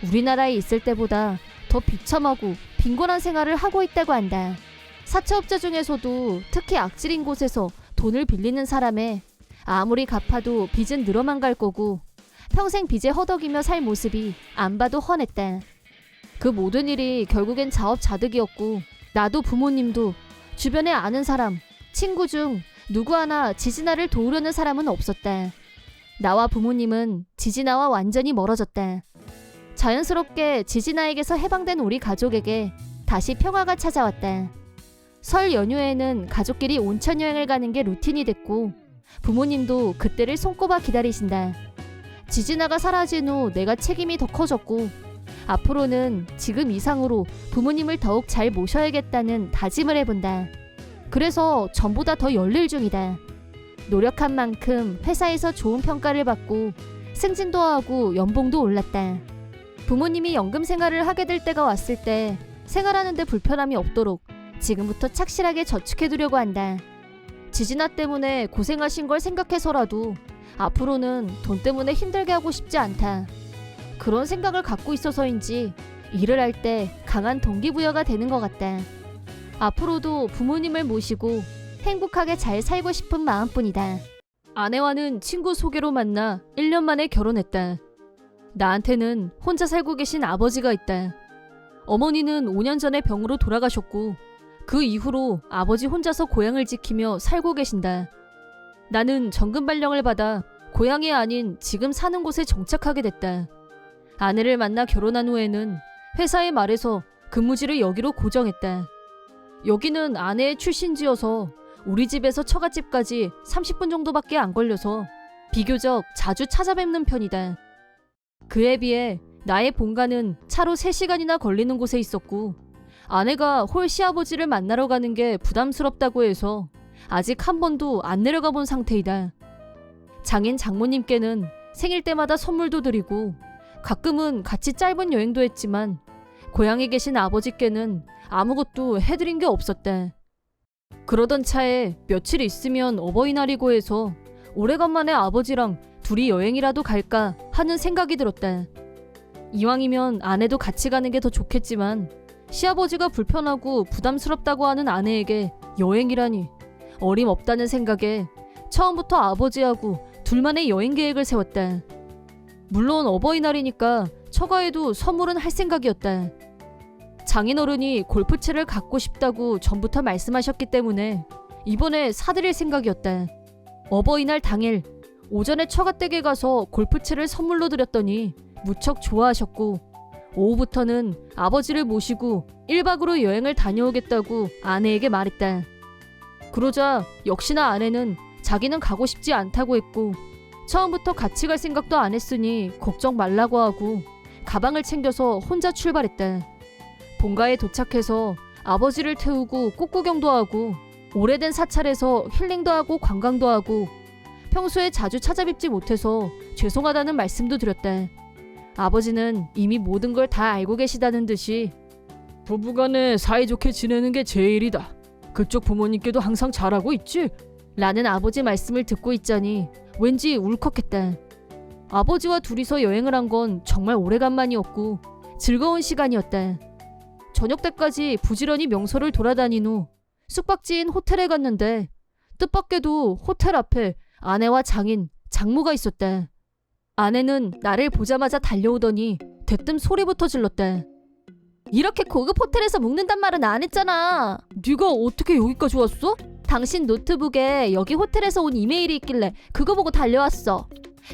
우리나라에 있을 때보다 더 비참하고 빈곤한 생활을 하고 있다고 한다. 사채업자 중에서도 특히 악질인 곳에서 돈을 빌리는 사람에 아무리 갚아도 빚은 늘어만 갈 거고 평생 빚에 허덕이며 살 모습이 안 봐도 훤했다. 그 모든 일이 결국엔 자업자득이었고 나도 부모님도 주변에 아는 사람, 친구 중 누구 하나 지진아를 도우려는 사람은 없었다. 나와 부모님은 지진아와 완전히 멀어졌다. 자연스럽게 지진아에게서 해방된 우리 가족에게 다시 평화가 찾아왔다. 설 연휴에는 가족끼리 온천 여행을 가는 게 루틴이 됐고 부모님도 그때를 손꼽아 기다리신다. 지진아가 사라진 후 내가 책임이 더 커졌고 앞으로는 지금 이상으로 부모님을 더욱 잘 모셔야겠다는 다짐을 해본다. 그래서 전보다 더 열일 중이다. 노력한 만큼 회사에서 좋은 평가를 받고 승진도 하고 연봉도 올랐다. 부모님이 연금 생활을 하게 될 때가 왔을 때 생활하는 데 불편함이 없도록 지금부터 착실하게 저축해두려고 한다. 지진아 때문에 고생하신 걸 생각해서라도 앞으로는 돈 때문에 힘들게 하고 싶지 않다. 그런 생각을 갖고 있어서인지 일을 할 때 강한 동기부여가 되는 것 같다. 앞으로도 부모님을 모시고 행복하게 잘 살고 싶은 마음뿐이다. 아내와는 친구 소개로 만나 1년 만에 결혼했다. 나한테는 혼자 살고 계신 아버지가 있다. 어머니는 5년 전에 병으로 돌아가셨고 그 이후로 아버지 혼자서 고향을 지키며 살고 계신다. 나는 정금 발령을 받아 고향이 아닌 지금 사는 곳에 정착하게 됐다. 아내를 만나 결혼한 후에는 회사의 말에서 근무지를 여기로 고정했다. 여기는 아내의 출신지여서 우리 집에서 처갓집까지 30분 정도밖에 안 걸려서 비교적 자주 찾아뵙는 편이다. 그에 비해 나의 본가는 차로 3시간이나 걸리는 곳에 있었고 아내가 홀 시아버지를 만나러 가는 게 부담스럽다고 해서 아직 한 번도 안 내려가 본 상태이다. 장인 장모님께는 생일 때마다 선물도 드리고 가끔은 같이 짧은 여행도 했지만 고향에 계신 아버지께는 아무것도 해드린 게 없었다. 그러던 차에 며칠 있으면 어버이날이고 해서 오래간만에 아버지랑 둘이 여행이라도 갈까 하는 생각이 들었다. 이왕이면 아내도 같이 가는 게 더 좋겠지만 시아버지가 불편하고 부담스럽다고 하는 아내에게 여행이라니 어림없다는 생각에 처음부터 아버지하고 둘만의 여행 계획을 세웠다. 물론 어버이날이니까 처가에도 선물은 할 생각이었다. 장인어른이 골프채를 갖고 싶다고 전부터 말씀하셨기 때문에 이번에 사드릴 생각이었다. 어버이날 당일 오전에 처가댁에 가서 골프채를 선물로 드렸더니 무척 좋아하셨고 오후부터는 아버지를 모시고 1박으로 여행을 다녀오겠다고 아내에게 말했다. 그러자 역시나 아내는 자기는 가고 싶지 않다고 했고 처음부터 같이 갈 생각도 안 했으니 걱정 말라고 하고 가방을 챙겨서 혼자 출발했다. 본가에 도착해서 아버지를 태우고 꽃구경도 하고 오래된 사찰에서 힐링도 하고 관광도 하고 평소에 자주 찾아뵙지 못해서 죄송하다는 말씀도 드렸다. 아버지는 이미 모든 걸 다 알고 계시다는 듯이 부부간에 사이좋게 지내는 게 제일이다. 그쪽 부모님께도 항상 잘하고 있지? 라는 아버지 말씀을 듣고 있자니 왠지 울컥했다. 아버지와 둘이서 여행을 한 건 정말 오래간만이었고 즐거운 시간이었다. 저녁 때까지 부지런히 명소를 돌아다닌 후 숙박지인 호텔에 갔는데 뜻밖에도 호텔 앞에 아내와 장인, 장모가 있었다. 아내는 나를 보자마자 달려오더니 대뜸 소리부터 질렀다. 이렇게 고급 호텔에서 묵는단 말은 안 했잖아. 네가 어떻게 여기까지 왔어? 당신 노트북에 여기 호텔에서 온 이메일이 있길래 그거 보고 달려왔어.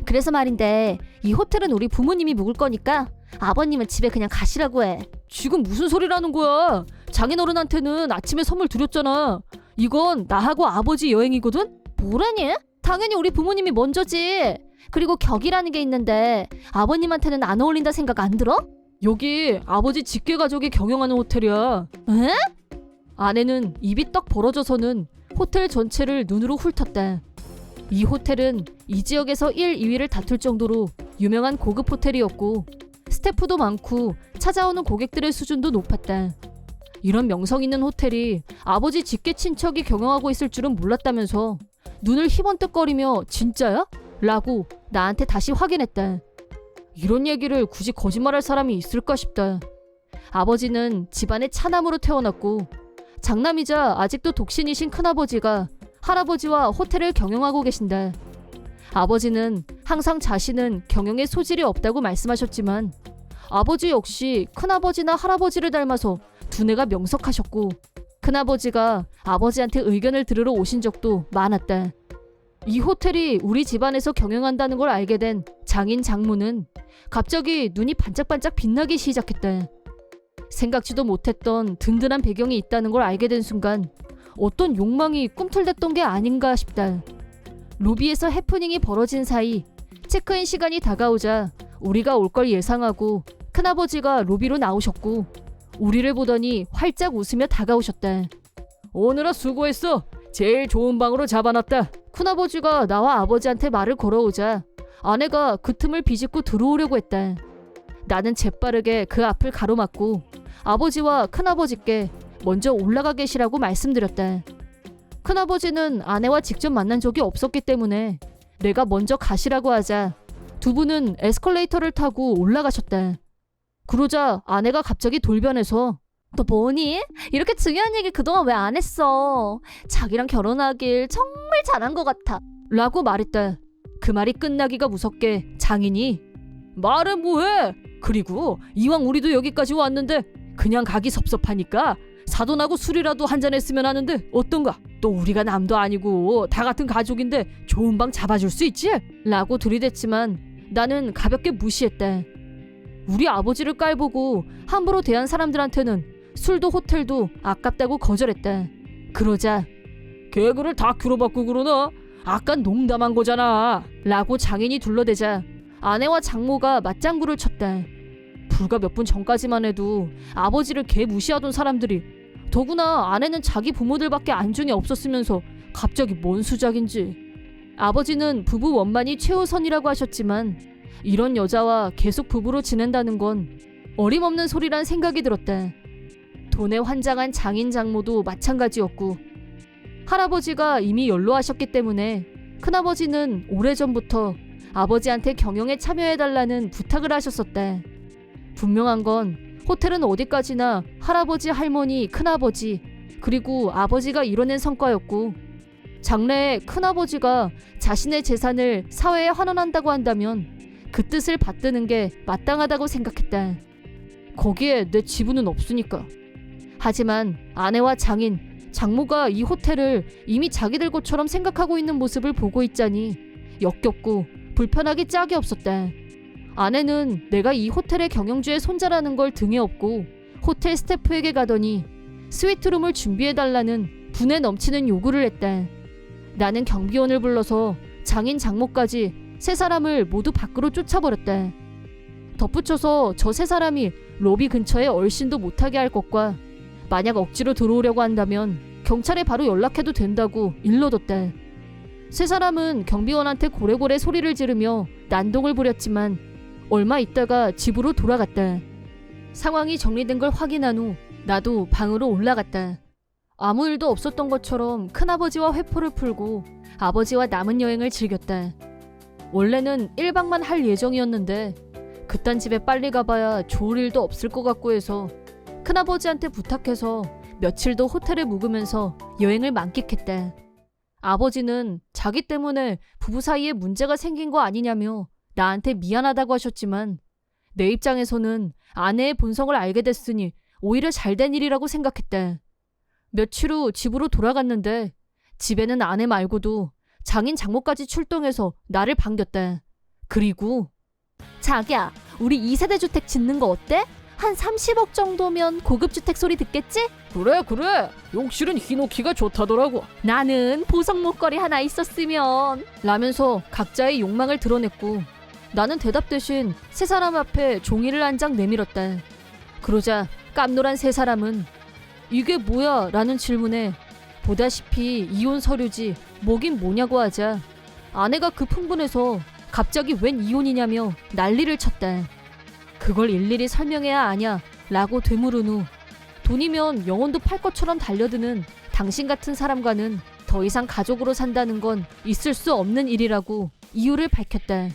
그래서 말인데 이 호텔은 우리 부모님이 묵을 거니까 아버님은 집에 그냥 가시라고 해. 지금 무슨 소리라는 거야? 장인어른한테는 아침에 선물 드렸잖아. 이건 나하고 아버지 여행이거든? 뭐라니? 당연히 우리 부모님이 먼저지. 그리고 격이라는 게 있는데 아버님한테는 안 어울린다 생각 안 들어? 여기 아버지 직계 가족이 경영하는 호텔이야. 에? 아내는 입이 떡 벌어져서는 호텔 전체를 눈으로 훑었다. 이 호텔은 이 지역에서 1, 2위를 다툴 정도로 유명한 고급 호텔이었고 스태프도 많고 찾아오는 고객들의 수준도 높았다. 이런 명성 있는 호텔이 아버지 직계 친척이 경영하고 있을 줄은 몰랐다면서 눈을 희번뜩거리며 진짜야? 라고 나한테 다시 확인했다. 이런 얘기를 굳이 거짓말할 사람이 있을까 싶다. 아버지는 집안의 차남으로 태어났고 장남이자 아직도 독신이신 큰아버지가 할아버지와 호텔을 경영하고 계신다. 아버지는 항상 자신은 경영에 소질이 없다고 말씀하셨지만 아버지 역시 큰아버지나 할아버지를 닮아서 두뇌가 명석하셨고 큰아버지가 아버지한테 의견을 들으러 오신 적도 많았다. 이 호텔이 우리 집안에서 경영한다는 걸 알게 된 장인 장모는 갑자기 눈이 반짝반짝 빛나기 시작했다. 생각지도 못했던 든든한 배경이 있다는 걸 알게 된 순간 어떤 욕망이 꿈틀댔던 게 아닌가 싶다. 로비에서 해프닝이 벌어진 사이 체크인 시간이 다가오자 우리가 올 걸 예상하고 큰아버지가 로비로 나오셨고 우리를 보더니 활짝 웃으며 다가오셨다. 오늘아 수고했어. 제일 좋은 방으로 잡아놨다. 큰아버지가 나와 아버지한테 말을 걸어오자 아내가 그 틈을 비집고 들어오려고 했다. 나는 재빠르게 그 앞을 가로막고 아버지와 큰아버지께 먼저 올라가 계시라고 말씀드렸다. 큰아버지는 아내와 직접 만난 적이 없었기 때문에 내가 먼저 가시라고 하자 두 분은 에스컬레이터를 타고 올라가셨다. 그러자 아내가 갑자기 돌변해서 너 뭐니? 이렇게 중요한 얘기 그동안 왜 안 했어? 자기랑 결혼하길 정말 잘한 것 같아 라고 말했다. 그 말이 끝나기가 무섭게 장인이 말해 뭐해? 그리고 이왕 우리도 여기까지 왔는데 그냥 가기 섭섭하니까 사돈하고 술이라도 한잔 했으면 하는데 어떤가? 또 우리가 남도 아니고 다 같은 가족인데 좋은 방 잡아줄 수 있지? 라고 들이댔지만 나는 가볍게 무시했다. 우리 아버지를 깔보고 함부로 대한 사람들한테는 술도 호텔도 아깝다고 거절했다. 그러자 개그를 다큐로 바꾸고 그러나? 아까 농담한 거잖아 라고 장인이 둘러대자 아내와 장모가 맞장구를 쳤다. 불과 몇 분 전까지만 해도 아버지를 개 무시하던 사람들이 더구나 아내는 자기 부모들밖에 안중에 없었으면서 갑자기 뭔 수작인지. 아버지는 부부 원만이 최우선이라고 하셨지만 이런 여자와 계속 부부로 지낸다는 건 어림없는 소리란 생각이 들었다. 돈에 환장한 장인 장모도 마찬가지였고 할아버지가 이미 연로하셨기 때문에 큰아버지는 오래전부터 아버지한테 경영에 참여해달라는 부탁을 하셨었다. 분명한 건 호텔은 어디까지나 할아버지, 할머니, 큰아버지 그리고 아버지가 이뤄낸 성과였고 장래에 큰아버지가 자신의 재산을 사회에 환원한다고 한다면 그 뜻을 받드는 게 마땅하다고 생각했다. 거기에 내 지분은 없으니까. 하지만 아내와 장인, 장모가 이 호텔을 이미 자기들 것처럼 생각하고 있는 모습을 보고 있자니 역겹고 불편하기 짝이 없었다. 아내는 내가 이 호텔의 경영주의 손자라는 걸 등에 업고 호텔 스태프에게 가더니 스위트룸을 준비해달라는 분에 넘치는 요구를 했다. 나는 경비원을 불러서 장인 장모까지 세 사람을 모두 밖으로 쫓아버렸다. 덧붙여서 저 세 사람이 로비 근처에 얼씬도 못하게 할 것과 만약 억지로 들어오려고 한다면 경찰에 바로 연락해도 된다고 일러뒀다. 세 사람은 경비원한테 고래고래 소리를 지르며 난동을 부렸지만 얼마 있다가 집으로 돌아갔다. 상황이 정리된 걸 확인한 후 나도 방으로 올라갔다. 아무 일도 없었던 것처럼 큰아버지와 회포를 풀고 아버지와 남은 여행을 즐겼다. 원래는 1박만 할 예정이었는데 그딴 집에 빨리 가봐야 좋을 일도 없을 것 같고 해서 큰아버지한테 부탁해서 며칠 더 호텔에 묵으면서 여행을 만끽했다. 아버지는 자기 때문에 부부 사이에 문제가 생긴 거 아니냐며 나한테 미안하다고 하셨지만 내 입장에서는 아내의 본성을 알게 됐으니 오히려 잘된 일이라고 생각했다. 며칠 후 집으로 돌아갔는데 집에는 아내 말고도 장인 장모까지 출동해서 나를 반겼다. 그리고 자기야, 우리 2세대 주택 짓는 거 어때? 한 30억 정도면 고급 주택 소리 듣겠지? 그래 욕실은 히노키가 좋다더라고. 나는 보석 목걸이 하나 있었으면 라면서 각자의 욕망을 드러냈고 나는 대답 대신 세 사람 앞에 종이를 한 장 내밀었다. 그러자 깜놀한 세 사람은 이게 뭐야? 라는 질문에 보다시피 이혼 서류지 뭐긴 뭐냐고 하자 아내가 급 흥분해서 갑자기 웬 이혼이냐며 난리를 쳤다. 그걸 일일이 설명해야 아냐 라고 되물은 후 돈이면 영혼도 팔 것처럼 달려드는 당신 같은 사람과는 더 이상 가족으로 산다는 건 있을 수 없는 일이라고 이유를 밝혔다.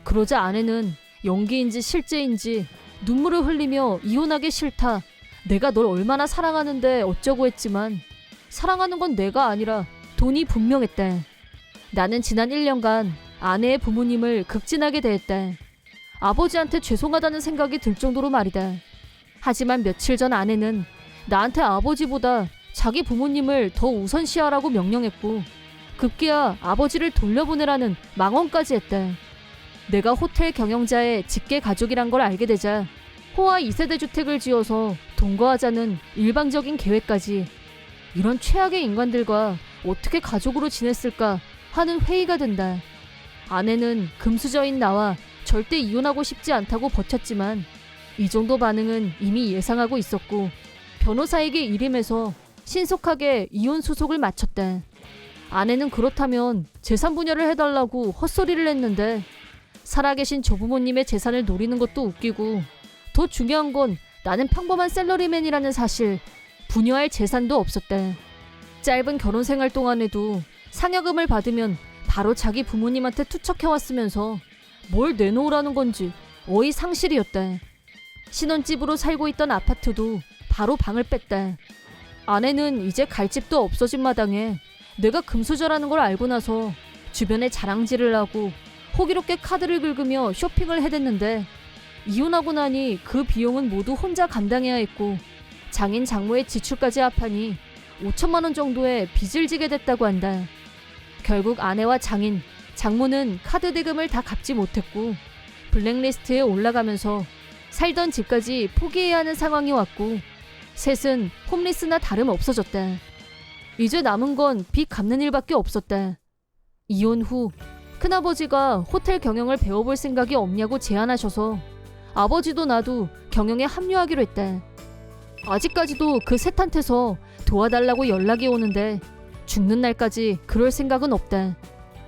그러자 아내는 연기인지 실제인지 눈물을 흘리며 이혼하기 싫다. 내가 널 얼마나 사랑하는데 어쩌고 했지만 사랑하는 건 내가 아니라 돈이 분명했다. 나는 지난 1년간 아내의 부모님을 극진하게 대했다. 아버지한테 죄송하다는 생각이 들 정도로 말이다. 하지만 며칠 전 아내는 나한테 아버지보다 자기 부모님을 더 우선시하라고 명령했고 급기야 아버지를 돌려보내라는 망언까지 했다. 내가 호텔 경영자의 직계 가족이란 걸 알게 되자 호화 2세대 주택을 지어서 동거하자는 일방적인 계획까지. 이런 최악의 인간들과 어떻게 가족으로 지냈을까 하는 회의가 된다. 아내는 금수저인 나와 절대 이혼하고 싶지 않다고 버텼지만 이 정도 반응은 이미 예상하고 있었고 변호사에게 일임해서 신속하게 이혼 소송을 마쳤다. 아내는 그렇다면 재산 분열을 해달라고 헛소리를 했는데 살아계신 조부모님의 재산을 노리는 것도 웃기고 더 중요한 건 나는 평범한 셀러리맨이라는 사실, 분유할 재산도 없었대. 짧은 결혼 생활 동안에도 상여금을 받으면 바로 자기 부모님한테 투척해왔으면서 뭘 내놓으라는 건지 어이 상실이었대. 신혼집으로 살고 있던 아파트도 바로 방을 뺐대. 아내는 이제 갈 집도 없어진 마당에 내가 금수저라는 걸 알고 나서 주변에 자랑질을 하고 호기롭게 카드를 긁으며 쇼핑을 해댔는데 이혼하고 나니 그 비용은 모두 혼자 감당해야 했고 장인 장모의 지출까지 합하니 5천만 원 정도의 빚을 지게 됐다고 한다. 결국 아내와 장인, 장모는 카드 대금을 다 갚지 못했고 블랙리스트에 올라가면서 살던 집까지 포기해야 하는 상황이 왔고 셋은 홈리스나 다름없어졌다. 이제 남은 건 빚 갚는 일밖에 없었다. 이혼 후 큰아버지가 호텔 경영을 배워볼 생각이 없냐고 제안하셔서 아버지도 나도 경영에 합류하기로 했다. 아직까지도 그 셋한테서 도와달라고 연락이 오는데 죽는 날까지 그럴 생각은 없다.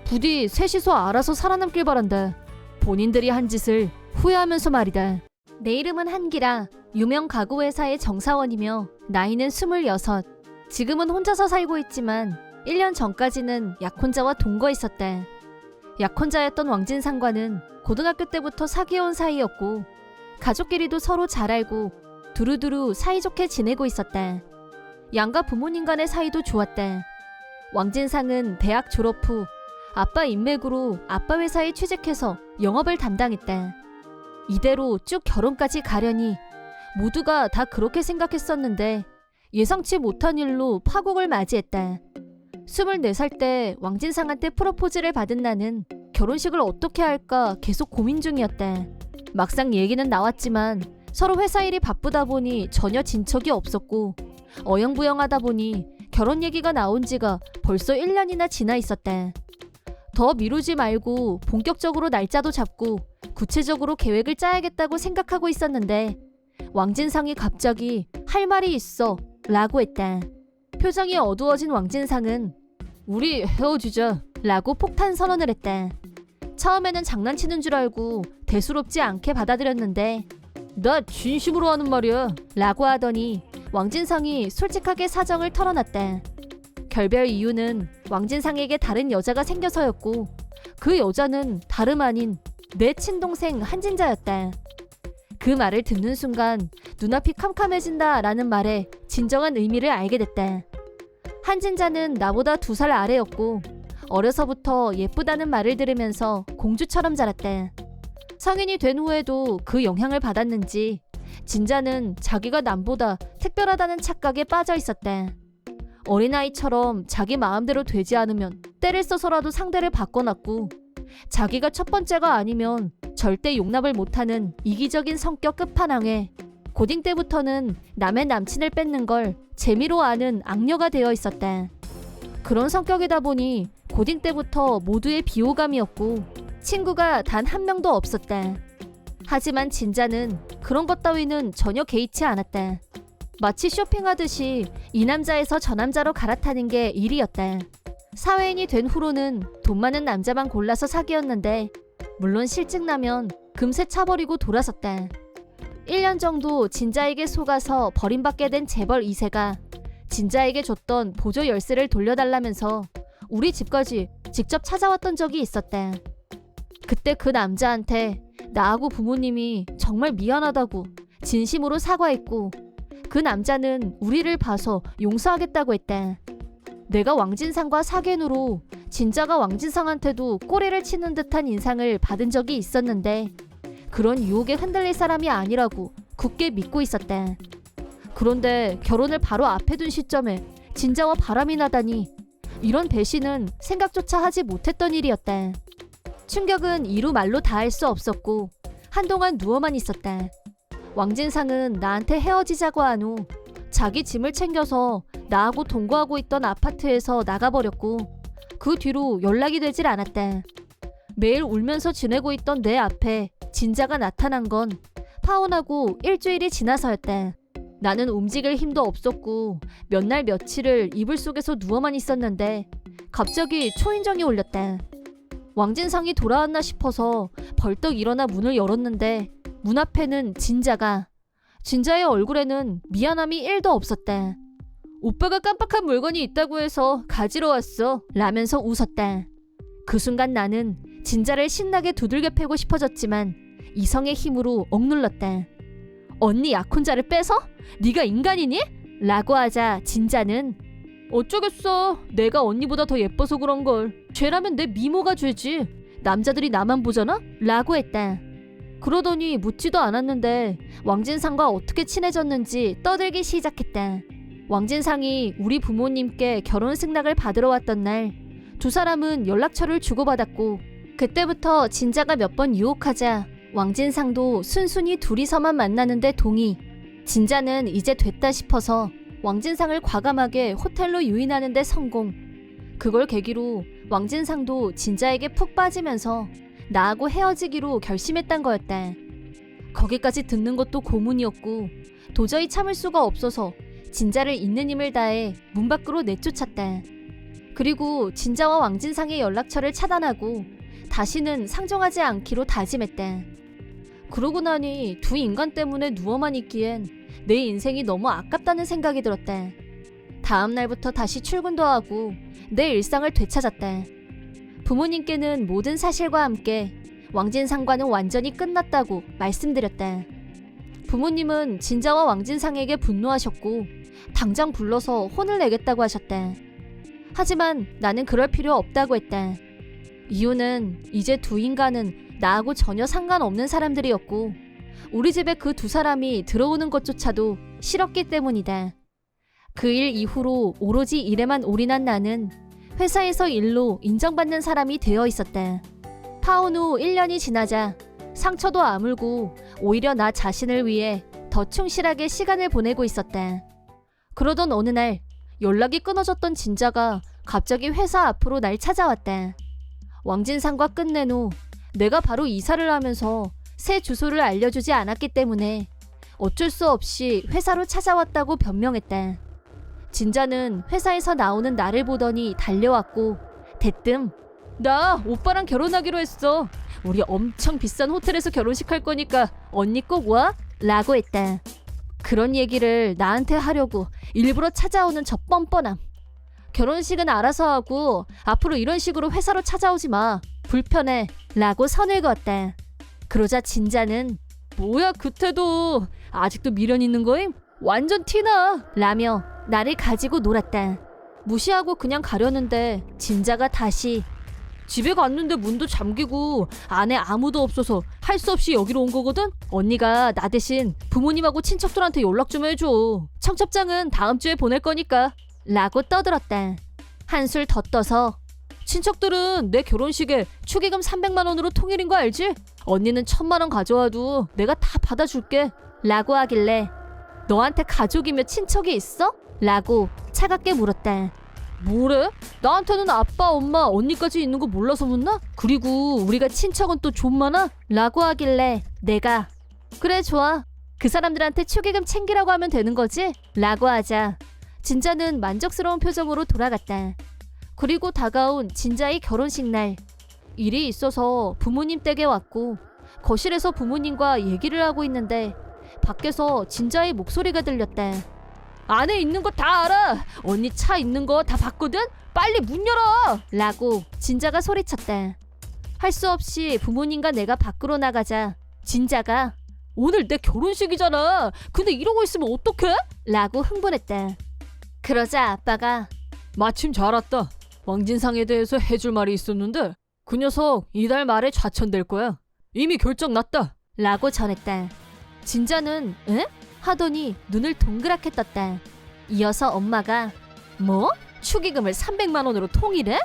부디 셋이서 알아서 살아남길 바란다. 본인들이 한 짓을 후회하면서 말이다. 내 이름은 한기라. 유명 가구 회사의 정사원이며 나이는 26. 지금은 혼자서 살고 있지만 1년 전까지는 약혼자와 동거했었다. 약혼자였던 왕진상과는 고등학교 때부터 사귀어온 사이였고 가족끼리도 서로 잘 알고 두루두루 사이좋게 지내고 있었다. 양가 부모님 간의 사이도 좋았다. 왕진상은 대학 졸업 후 아빠 인맥으로 아빠 회사에 취직해서 영업을 담당했다. 이대로 쭉 결혼까지 가려니 모두가 다 그렇게 생각했었는데 예상치 못한 일로 파국을 맞이했다. 24살 때 왕진상한테 프로포즈를 받은 나는 결혼식을 어떻게 할까 계속 고민 중이었다. 막상 얘기는 나왔지만 서로 회사 일이 바쁘다 보니 전혀 진척이 없었고 어영부영하다 보니 결혼 얘기가 나온 지가 벌써 1년이나 지나 있었다. 더 미루지 말고 본격적으로 날짜도 잡고 구체적으로 계획을 짜야겠다고 생각하고 있었는데 왕진상이 갑자기 할 말이 있어 라고 했다. 표정이 어두워진 왕진상은 우리 헤어지자 라고 폭탄 선언을 했다. 처음에는 장난치는 줄 알고 대수롭지 않게 받아들였는데 나 진심으로 하는 말이야 라고 하더니 왕진상이 솔직하게 사정을 털어놨다. 결별 이유는 왕진상에게 다른 여자가 생겨서였고 그 여자는 다름 아닌 내 친동생 한진자였다. 그 말을 듣는 순간 눈앞이 캄캄해진다 라는 말에 진정한 의미를 알게 됐다. 한진자는 나보다 2살 아래였고 어려서부터 예쁘다는 말을 들으면서 공주처럼 자랐다. 성인이 된 후에도 그 영향을 받았는지 진자는 자기가 남보다 특별하다는 착각에 빠져 있었다. 어린아이처럼 자기 마음대로 되지 않으면 때를 써서라도 상대를 바꿔놨고 자기가 첫 번째가 아니면 절대 용납을 못하는 이기적인 성격 끝판왕에 고딩 때부터는 남의 남친을 뺏는 걸 재미로 아는 악녀가 되어 있었다. 그런 성격이다 보니 고딩 때부터 모두의 비호감이었고 친구가 단 한 명도 없었다. 하지만 진자는 그런 것 따위는 전혀 개의치 않았다. 마치 쇼핑하듯이 이 남자에서 저 남자로 갈아타는 게 일이었다. 사회인이 된 후로는 돈 많은 남자만 골라서 사귀었는데 물론 실증나면 금세 차버리고 돌아섰다. 1년 정도 진자에게 속아서 버림받게 된 재벌 2세가 진자에게 줬던 보조 열쇠를 돌려달라면서 우리 집까지 직접 찾아왔던 적이 있었다. 그때 그 남자한테 나하고 부모님이 정말 미안하다고 진심으로 사과했고 그 남자는 우리를 봐서 용서하겠다고 했다. 내가 왕진상과 사귐으로 진자가 왕진상한테도 꼬리를 치는 듯한 인상을 받은 적이 있었는데 그런 유혹에 흔들릴 사람이 아니라고 굳게 믿고 있었다. 그런데 결혼을 바로 앞에 둔 시점에 진자와 바람이 나다니 이런 배신은 생각조차 하지 못했던 일이었다. 충격은 이루 말로 다 할 수 없었고 한동안 누워만 있었다. 왕진상은 나한테 헤어지자고 한 후 자기 짐을 챙겨서 나하고 동거하고 있던 아파트에서 나가버렸고 그 뒤로 연락이 되질 않았다. 매일 울면서 지내고 있던 내 앞에 진자가 나타난 건 파혼하고 일주일이 지나서였다. 나는 움직일 힘도 없었고 몇 날 며칠을 이불 속에서 누워만 있었는데 갑자기 초인종이 울렸다. 왕진상이 돌아왔나 싶어서 벌떡 일어나 문을 열었는데 문 앞에는 진자의 얼굴에는 미안함이 1도 없었다. 오빠가 깜빡한 물건이 있다고 해서 가지러 왔어 라면서 웃었다. 그 순간 나는 진자를 신나게 두들겨 패고 싶어졌지만 이성의 힘으로 억눌렀다. 언니 약혼자를 뺏어? 네가 인간이니? 라고 하자 진자는 어쩌겠어. 내가 언니보다 더 예뻐서 그런걸. 죄라면 내 미모가 죄지. 남자들이 나만 보잖아? 라고 했다. 그러더니 묻지도 않았는데 왕진상과 어떻게 친해졌는지 떠들기 시작했다. 왕진상이 우리 부모님께 결혼 승낙을 받으러 왔던 날 두 사람은 연락처를 주고받았고 그때부터 진자가 몇 번 유혹하자 왕진상도 순순히 둘이서만 만나는데 동의. 진자는 이제 됐다 싶어서 왕진상을 과감하게 호텔로 유인하는 데 성공. 그걸 계기로 왕진상도 진자에게 푹 빠지면서 나하고 헤어지기로 결심했단 거였다. 거기까지 듣는 것도 고문이었고 도저히 참을 수가 없어서 진자를 있는 힘을 다해 문 밖으로 내쫓았다. 그리고 진자와 왕진상의 연락처를 차단하고 다시는 상종하지 않기로 다짐했다. 그러고 나니 두 인간 때문에 누워만 있기엔 내 인생이 너무 아깝다는 생각이 들었다. 다음 날부터 다시 출근도 하고 내 일상을 되찾았다. 부모님께는 모든 사실과 함께 왕진상과는 완전히 끝났다고 말씀드렸다. 부모님은 진자와 왕진상에게 분노하셨고 당장 불러서 혼을 내겠다고 하셨다. 하지만 나는 그럴 필요 없다고 했다. 이유는 이제 두 인간은 나하고 전혀 상관없는 사람들이었고 우리 집에 그 두 사람이 들어오는 것조차도 싫었기 때문이다. 그 일 이후로 오로지 일에만 올인한 나는 회사에서 일로 인정받는 사람이 되어 있었다. 파혼 후 1년이 지나자 상처도 아물고 오히려 나 자신을 위해 더 충실하게 시간을 보내고 있었다. 그러던 어느 날 연락이 끊어졌던 진자가 갑자기 회사 앞으로 날 찾아왔다. 왕진상과 끝낸 후 내가 바로 이사를 하면서 새 주소를 알려주지 않았기 때문에 어쩔 수 없이 회사로 찾아왔다고 변명했다. 진자는 회사에서 나오는 나를 보더니 달려왔고 대뜸 나 오빠랑 결혼하기로 했어. 우리 엄청 비싼 호텔에서 결혼식 할 거니까 언니 꼭 와? 라고 했다. 그런 얘기를 나한테 하려고 일부러 찾아오는 저 뻔뻔함. 결혼식은 알아서 하고 앞으로 이런 식으로 회사로 찾아오지 마. 불편해. 라고 선을 그었다. 그러자 진자는 뭐야 그 태도. 아직도 미련 있는 거임? 완전 티나. 라며 나를 가지고 놀았다. 무시하고 그냥 가려는데 진자가 다시 집에 갔는데 문도 잠기고 안에 아무도 없어서 할 수 없이 여기로 온 거거든? 언니가 나 대신 부모님하고 친척들한테 연락 좀 해줘. 청첩장은 다음 주에 보낼 거니까. 라고 떠들었다. 한술 더 떠서 친척들은 내 결혼식에 축의금 300만 원으로 통일인 거 알지? 언니는 1000만 원 가져와도 내가 다 받아줄게. 라고 하길래 너한테 가족이며 친척이 있어? 라고 차갑게 물었다. 뭐래? 나한테는 아빠, 엄마, 언니까지 있는 거 몰라서 묻나? 그리고 우리가 친척은 또 좀 많아? 라고 하길래 내가 그래 좋아. 그 사람들한테 축의금 챙기라고 하면 되는 거지? 라고 하자 진자는 만족스러운 표정으로 돌아갔다. 그리고 다가온 진자의 결혼식 날. 일이 있어서 부모님 댁에 왔고 거실에서 부모님과 얘기를 하고 있는데 밖에서 진자의 목소리가 들렸다. 안에 있는 거 다 알아. 언니 차 있는 거 다 봤거든. 빨리 문 열어. 라고 진자가 소리쳤다. 할 수 없이 부모님과 내가 밖으로 나가자 진자가 오늘 내 결혼식이잖아. 근데 이러고 있으면 어떡해? 라고 흥분했다. 그러자 아빠가 마침 잘 왔다. 왕진상에 대해서 해줄 말이 있었는데 그 녀석 이달 말에 좌천될 거야. 이미 결정 났다. 라고 전했다. 진자는 에? 하더니 눈을 동그랗게 떴다. 이어서 엄마가 뭐? 축의금을 300만 원으로 통일해?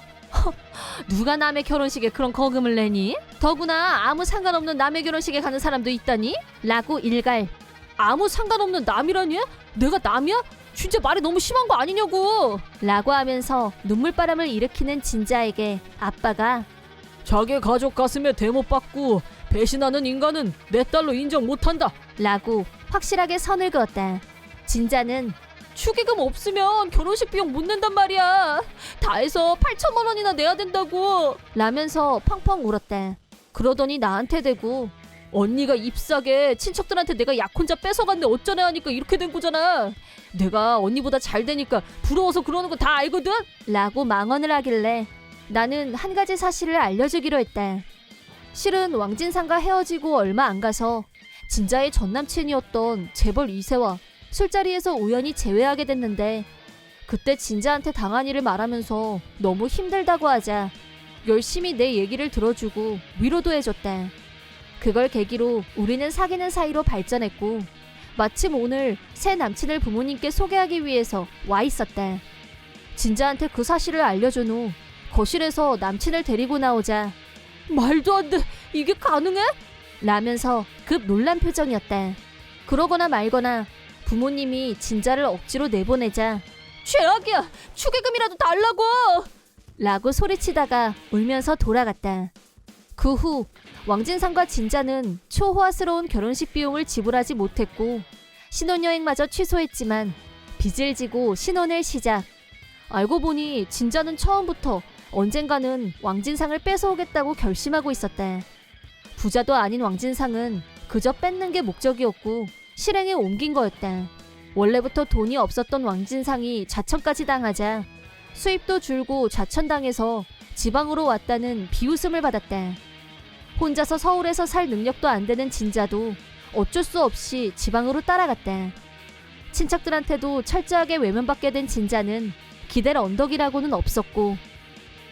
누가 남의 결혼식에 그런 거금을 내니? 더구나 아무 상관없는 남의 결혼식에 가는 사람도 있다니? 라고 일갈. 아무 상관없는 남이라니? 내가 남이야? 진짜 말이 너무 심한 거 아니냐고. 라고 하면서 눈물바람을 일으키는 진자에게 아빠가 자기 가족 가슴에 대못 받고 배신하는 인간은 내 딸로 인정 못한다. 라고 확실하게 선을 그었다. 진자는 축의금 없으면 결혼식 비용 못 낸단 말이야. 다 해서 8천만 원이나 내야 된다고. 라면서 펑펑 울었다. 그러더니 나한테 대고 언니가 잎사게 친척들한테 내가 약혼자 뺏어갔네 어쩌네 하니까 이렇게 된 거잖아. 내가 언니보다 잘 되니까 부러워서 그러는 거 다 알거든? 라고 망언을 하길래 나는 한 가지 사실을 알려주기로 했다. 실은 왕진상과 헤어지고 얼마 안 가서 진자의 전남친이었던 재벌 2세와 술자리에서 우연히 재회하게 됐는데 그때 진자한테 당한 일을 말하면서 너무 힘들다고 하자 열심히 내 얘기를 들어주고 위로도 해줬다. 그걸 계기로 우리는 사귀는 사이로 발전했고 마침 오늘 새 남친을 부모님께 소개하기 위해서 와 있었다. 진자한테 그 사실을 알려준 후 거실에서 남친을 데리고 나오자 말도 안 돼! 이게 가능해? 라면서 급 놀란 표정이었다. 그러거나 말거나 부모님이 진자를 억지로 내보내자 최악이야! 축의금이라도 달라고! 라고 소리치다가 울면서 돌아갔다. 그 후 왕진상과 진자는 초호화스러운 결혼식 비용을 지불하지 못했고 신혼여행마저 취소했지만 빚을 지고 신혼을 시작. 알고 보니 진자는 처음부터 언젠가는 왕진상을 뺏어오겠다고 결심하고 있었다. 부자도 아닌 왕진상은 그저 뺏는 게 목적이었고 실행에 옮긴 거였다. 원래부터 돈이 없었던 왕진상이 자천까지 당하자 수입도 줄고 자천당해서 지방으로 왔다는 비웃음을 받았다. 혼자서 서울에서 살 능력도 안 되는 진자도 어쩔 수 없이 지방으로 따라갔다. 친척들한테도 철저하게 외면받게 된 진자는 기댈 언덕이라고는 없었고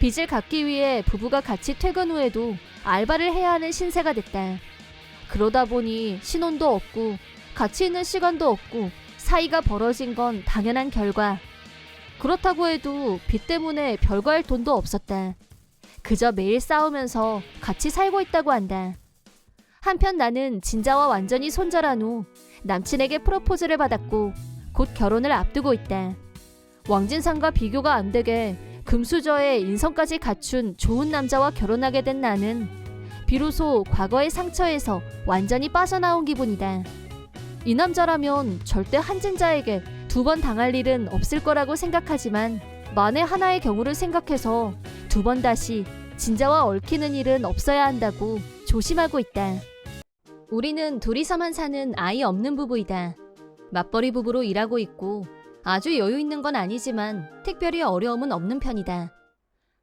빚을 갚기 위해 부부가 같이 퇴근 후에도 알바를 해야 하는 신세가 됐다. 그러다 보니 신혼도 없고 같이 있는 시간도 없고 사이가 벌어진 건 당연한 결과. 그렇다고 해도 빚 때문에 별거 할 돈도 없었다. 그저 매일 싸우면서 같이 살고 있다고 한다. 한편 나는 진자와 완전히 손절한 후 남친에게 프로포즈를 받았고 곧 결혼을 앞두고 있다. 왕진상과 비교가 안 되게 금수저에 인성까지 갖춘 좋은 남자와 결혼하게 된 나는 비로소 과거의 상처에서 완전히 빠져나온 기분이다. 이 남자라면 절대 한진자에게 2번 당할 일은 없을 거라고 생각하지만 만에 하나의 경우를 생각해서 2번 다시 진자와 얽히는 일은 없어야 한다고 조심하고 있다. 우리는 둘이서만 사는 아이 없는 부부이다. 맞벌이 부부로 일하고 있고 아주 여유 있는 건 아니지만 특별히 어려움은 없는 편이다.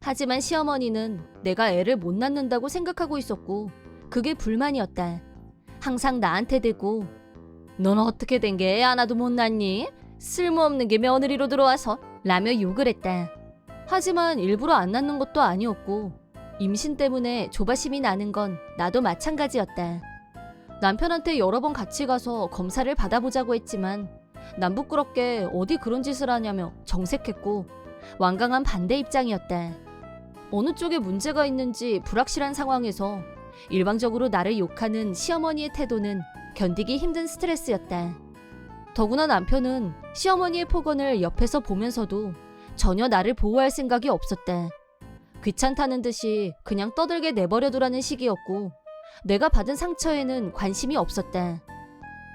하지만 시어머니는 내가 애를 못 낳는다고 생각하고 있었고 그게 불만이었다. 항상 나한테 대고 넌 어떻게 된 게 애 하나도 못 낳니? 쓸모없는 게 며느리로 들어와서 라며 욕을 했다. 하지만 일부러 안 낳는 것도 아니었고 임신 때문에 조바심이 나는 건 나도 마찬가지였다. 남편한테 여러 번 같이 가서 검사를 받아보자고 했지만 난 부끄럽게 어디 그런 짓을 하냐며 정색했고 완강한 반대 입장이었다. 어느 쪽에 문제가 있는지 불확실한 상황에서 일방적으로 나를 욕하는 시어머니의 태도는 견디기 힘든 스트레스였다. 더구나 남편은 시어머니의 폭언을 옆에서 보면서도 전혀 나를 보호할 생각이 없었다. 귀찮다는 듯이 그냥 떠들게 내버려두라는 식이었고 내가 받은 상처에는 관심이 없었다.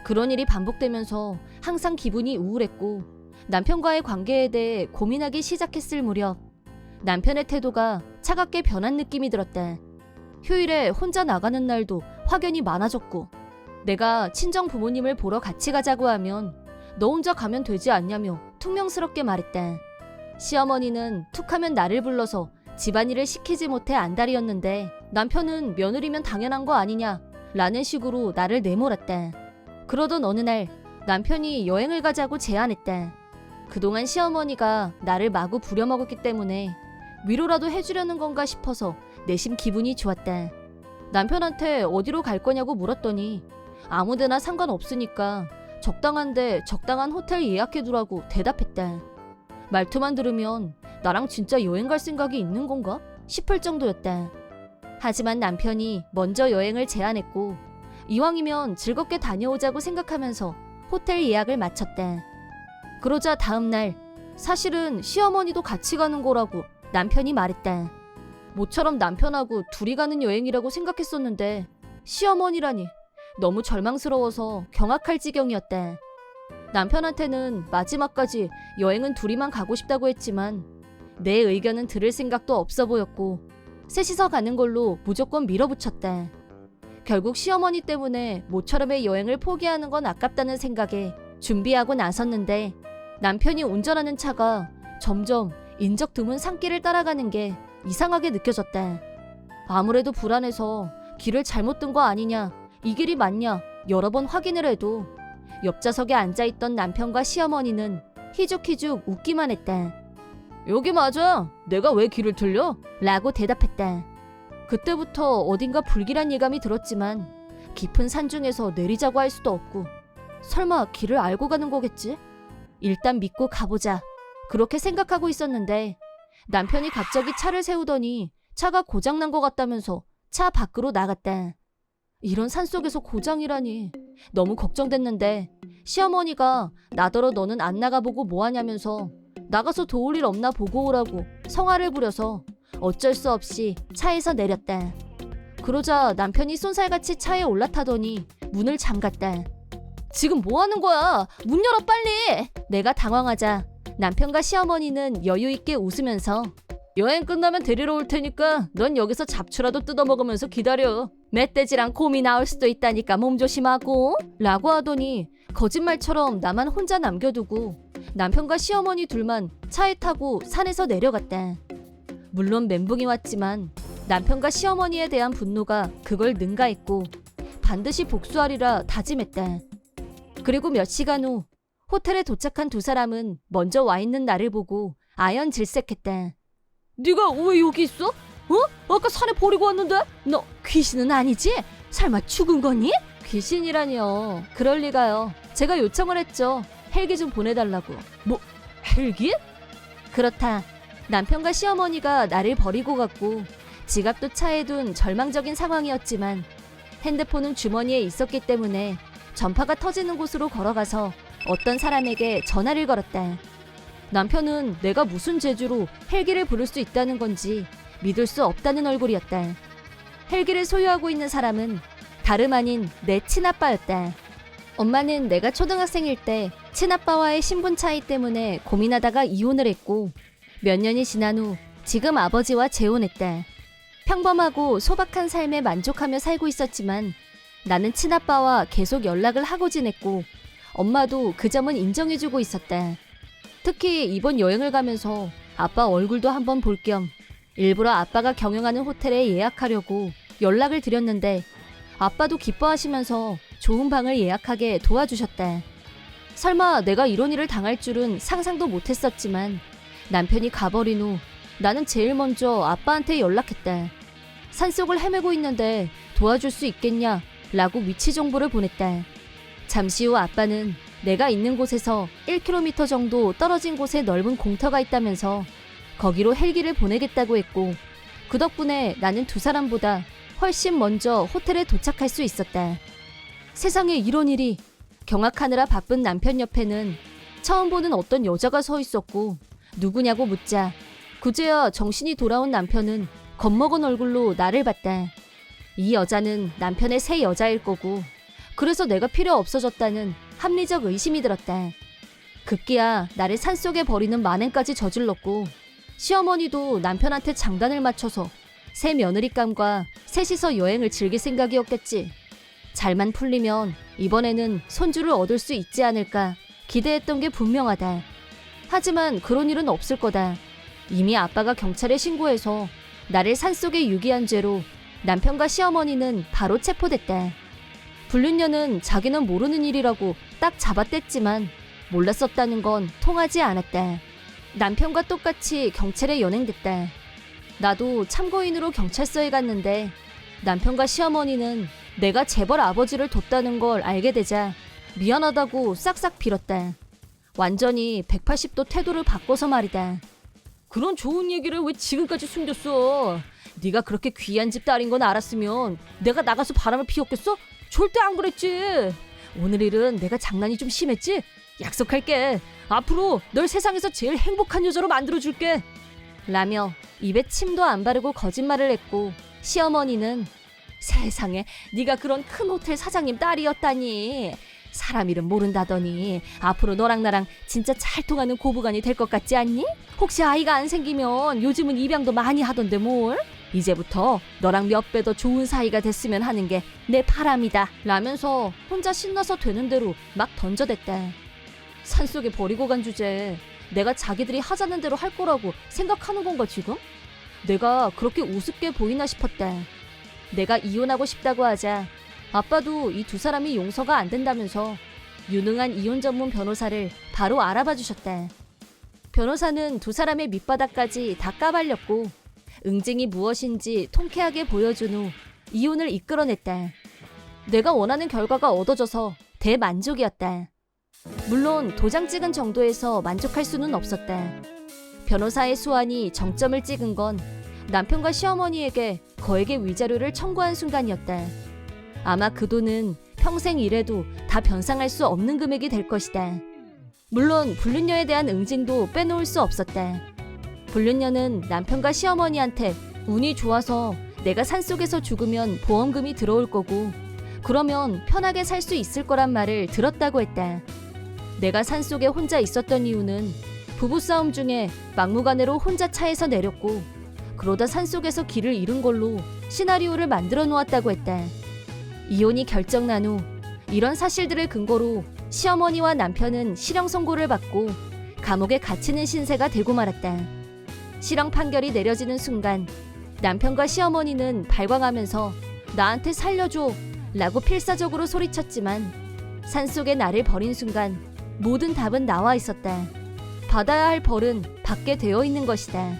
그런 일이 반복되면서 항상 기분이 우울했고 남편과의 관계에 대해 고민하기 시작했을 무렵 남편의 태도가 차갑게 변한 느낌이 들었다. 휴일에 혼자 나가는 날도 확연히 많아졌고 내가 친정 부모님을 보러 같이 가자고 하면 너 혼자 가면 되지 않냐며 퉁명스럽게 말했다. 시어머니는 툭하면 나를 불러서 집안일을 시키지 못해 안달이었는데 남편은 며느리면 당연한 거 아니냐 라는 식으로 나를 내몰았다. 그러던 어느 날 남편이 여행을 가자고 제안했다. 그동안 시어머니가 나를 마구 부려먹었기 때문에 위로라도 해주려는 건가 싶어서 내심 기분이 좋았다. 남편한테 어디로 갈 거냐고 물었더니 아무데나 상관없으니까 적당한데 적당한 호텔 예약해두라고 대답했다. 말투만 들으면 나랑 진짜 여행 갈 생각이 있는 건가 싶을 정도였다. 하지만 남편이 먼저 여행을 제안했고 이왕이면 즐겁게 다녀오자고 생각하면서 호텔 예약을 마쳤다. 그러자 다음날 사실은 시어머니도 같이 가는 거라고 남편이 말했다. 모처럼 남편하고 둘이 가는 여행이라고 생각했었는데 시어머니라니 너무 절망스러워서 경악할 지경이었다. 남편한테는 마지막까지 여행은 둘이만 가고 싶다고 했지만 내 의견은 들을 생각도 없어 보였고 셋이서 가는 걸로 무조건 밀어붙였다. 결국 시어머니 때문에 모처럼의 여행을 포기하는 건 아깝다는 생각에 준비하고 나섰는데 남편이 운전하는 차가 점점 인적 드문 산길을 따라가는 게 이상하게 느껴졌다. 아무래도 불안해서 길을 잘못 든 거 아니냐, 이 길이 맞냐 여러 번 확인을 해도 옆좌석에 앉아있던 남편과 시어머니는 희죽희죽 웃기만 했다. 여기 맞아. 내가 왜 길을 틀려? 라고 대답했다. 그때부터 어딘가 불길한 예감이 들었지만 깊은 산 중에서 내리자고 할 수도 없고 설마 길을 알고 가는 거겠지? 일단 믿고 가보자. 그렇게 생각하고 있었는데 남편이 갑자기 차를 세우더니 차가 고장난 것 같다면서 차 밖으로 나갔다. 이런 산속에서 고장이라니 너무 걱정됐는데 시어머니가 나더러 너는 안 나가보고 뭐하냐면서 나가서 도울 일 없나 보고 오라고 성화를 부려서 어쩔 수 없이 차에서 내렸다. 그러자 남편이 쏜살같이 차에 올라타더니 문을 잠갔다. 지금 뭐 하는 거야? 문 열어 빨리! 내가 당황하자 남편과 시어머니는 여유 있게 웃으면서 여행 끝나면 데리러 올 테니까 넌 여기서 잡초라도 뜯어먹으면서 기다려. 멧돼지랑 곰이 나올 수도 있다니까 몸 조심하고 라고 하더니 거짓말처럼 나만 혼자 남겨두고 남편과 시어머니 둘만 차에 타고 산에서 내려갔다. 물론 멘붕이 왔지만 남편과 시어머니에 대한 분노가 그걸 능가했고 반드시 복수하리라 다짐했다. 그리고 몇 시간 후 호텔에 도착한 두 사람은 먼저 와 있는 나를 보고 아연질색했다. 네가 왜 여기 있어? 아까 산에 버리고 왔는데? 너 귀신은 아니지? 설마 죽은 거니? 귀신이라니요. 그럴 리가요. 제가 요청을 했죠. 헬기 좀 보내달라고. 뭐? 헬기? 그렇다. 남편과 시어머니가 나를 버리고 갔고 지갑도 차에 둔 절망적인 상황이었지만 핸드폰은 주머니에 있었기 때문에 전파가 터지는 곳으로 걸어가서 어떤 사람에게 전화를 걸었다. 남편은 내가 무슨 재주로 헬기를 부를 수 있다는 건지 믿을 수 없다는 얼굴이었다. 헬기를 소유하고 있는 사람은 다름 아닌 내 친아빠였다. 엄마는 내가 초등학생일 때 친아빠와의 신분 차이 때문에 고민하다가 이혼을 했고 몇 년이 지난 후 지금 아버지와 재혼했다. 평범하고 소박한 삶에 만족하며 살고 있었지만 나는 친아빠와 계속 연락을 하고 지냈고 엄마도 그 점은 인정해주고 있었다. 특히 이번 여행을 가면서 아빠 얼굴도 한번 볼 겸 일부러 아빠가 경영하는 호텔에 예약하려고 연락을 드렸는데 아빠도 기뻐하시면서 좋은 방을 예약하게 도와주셨다. 설마 내가 이런 일을 당할 줄은 상상도 못했었지만 남편이 가버린 후 나는 제일 먼저 아빠한테 연락했다. 산속을 헤매고 있는데 도와줄 수 있겠냐? 라고 위치 정보를 보냈다. 잠시 후 아빠는 내가 있는 곳에서 1km 정도 떨어진 곳에 넓은 공터가 있다면서 거기로 헬기를 보내겠다고 했고 그 덕분에 나는 두 사람보다 훨씬 먼저 호텔에 도착할 수 있었다. 세상에 이런 일이. 경악하느라 바쁜 남편 옆에는 처음 보는 어떤 여자가 서 있었고 누구냐고 묻자 그제야 정신이 돌아온 남편은 겁먹은 얼굴로 나를 봤다. 이 여자는 남편의 새 여자일 거고 그래서 내가 필요 없어졌다는 합리적 의심이 들었다. 급기야 나를 산속에 버리는 만행까지 저질렀고 시어머니도 남편한테 장단을 맞춰서 새 며느리감과 셋이서 여행을 즐길 생각이었겠지. 잘만 풀리면 이번에는 손주를 얻을 수 있지 않을까 기대했던 게 분명하다. 하지만 그런 일은 없을 거다. 이미 아빠가 경찰에 신고해서 나를 산속에 유기한 죄로 남편과 시어머니는 바로 체포됐다. 불륜녀는 자기는 모르는 일이라고 딱 잡아댔지만 몰랐었다는 건 통하지 않았다. 남편과 똑같이 경찰에 연행됐다. 나도 참고인으로 경찰서에 갔는데 남편과 시어머니는 내가 재벌 아버지를 뒀다는 걸 알게 되자 미안하다고 싹싹 빌었다. 완전히 180도 태도를 바꿔서 말이다. 그런 좋은 얘기를 왜 지금까지 숨겼어? 네가 그렇게 귀한 집 딸인 건 알았으면 내가 나가서 바람을 피웠겠어? 절대 안 그랬지. 오늘 일은 내가 장난이 좀 심했지? 약속할게. 앞으로 널 세상에서 제일 행복한 여자로 만들어줄게. 라며 입에 침도 안 바르고 거짓말을 했고 시어머니는 세상에 네가 그런 큰 호텔 사장님 딸이었다니. 사람 이름 모른다더니 앞으로 너랑 나랑 진짜 잘 통하는 고부간이 될 것 같지 않니? 혹시 아이가 안 생기면 요즘은 입양도 많이 하던데 뭘? 이제부터 너랑 몇 배 더 좋은 사이가 됐으면 하는 게 내 바람이다 라면서 혼자 신나서 되는 대로 막 던져댔대. 산속에 버리고 간 주제에 내가 자기들이 하자는 대로 할 거라고 생각하는 건가 지금? 내가 그렇게 우습게 보이나 싶었대. 내가 이혼하고 싶다고 하자 아빠도 이 두 사람이 용서가 안 된다면서 유능한 이혼 전문 변호사를 바로 알아봐 주셨대. 변호사는 두 사람의 밑바닥까지 다 까발렸고 응징이 무엇인지 통쾌하게 보여준 후 이혼을 이끌어냈다. 내가 원하는 결과가 얻어져서 대만족이었다. 물론 도장 찍은 정도에서 만족할 수는 없었다. 변호사의 수완이 정점을 찍은 건 남편과 시어머니에게 거액의 위자료를 청구한 순간이었다. 아마 그 돈은 평생 일해도 다 변상할 수 없는 금액이 될 것이다. 물론 불륜녀에 대한 응징도 빼놓을 수 없었다. 불륜녀는 남편과 시어머니한테 운이 좋아서 내가 산속에서 죽으면 보험금이 들어올 거고 그러면 편하게 살 수 있을 거란 말을 들었다고 했다. 내가 산속에 혼자 있었던 이유는 부부싸움 중에 막무가내로 혼자 차에서 내렸고 그러다 산속에서 길을 잃은 걸로 시나리오를 만들어 놓았다고 했다. 이혼이 결정난 후 이런 사실들을 근거로 시어머니와 남편은 실형 선고를 받고 감옥에 갇히는 신세가 되고 말았다. 실형 판결이 내려지는 순간 남편과 시어머니는 발광하면서 나한테 살려줘 라고 필사적으로 소리쳤지만 산속에 나를 버린 순간 모든 답은 나와 있었다. 받아야 할 벌은 받게 되어 있는 것이다.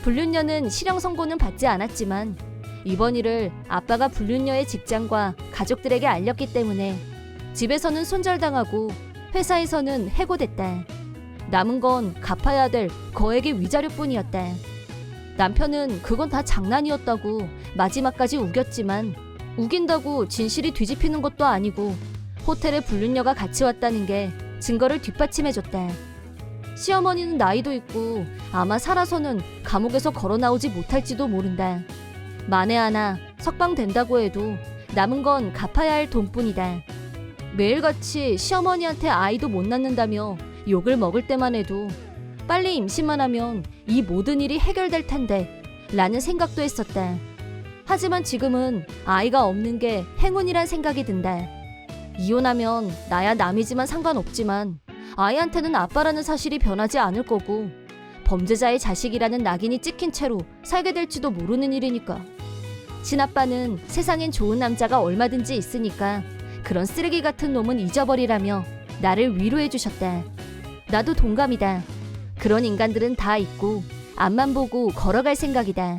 불륜녀는 실형 선고는 받지 않았지만 이번 일을 아빠가 불륜녀의 직장과 가족들에게 알렸기 때문에 집에서는 손절당하고 회사에서는 해고됐다. 남은 건 갚아야 될 거액의 위자료뿐이었다. 남편은 그건 다 장난이었다고 마지막까지 우겼지만 우긴다고 진실이 뒤집히는 것도 아니고 호텔에 불륜녀가 같이 왔다는 게 증거를 뒷받침해줬다. 시어머니는 나이도 있고 아마 살아서는 감옥에서 걸어 나오지 못할지도 모른다. 만에 하나 석방된다고 해도 남은 건 갚아야 할 돈뿐이다. 매일같이 시어머니한테 아이도 못 낳는다며 욕을 먹을 때만 해도 빨리 임신만 하면 이 모든 일이 해결될 텐데 라는 생각도 했었다. 하지만 지금은 아이가 없는 게 행운이란 생각이 든다. 이혼하면 나야 남이지만 상관없지만 아이한테는 아빠라는 사실이 변하지 않을 거고 범죄자의 자식이라는 낙인이 찍힌 채로 살게 될지도 모르는 일이니까. 친아빠는 세상엔 좋은 남자가 얼마든지 있으니까 그런 쓰레기 같은 놈은 잊어버리라며 나를 위로해 주셨다. 나도 동감이다. 그런 인간들은 다 있고 앞만 보고 걸어갈 생각이다.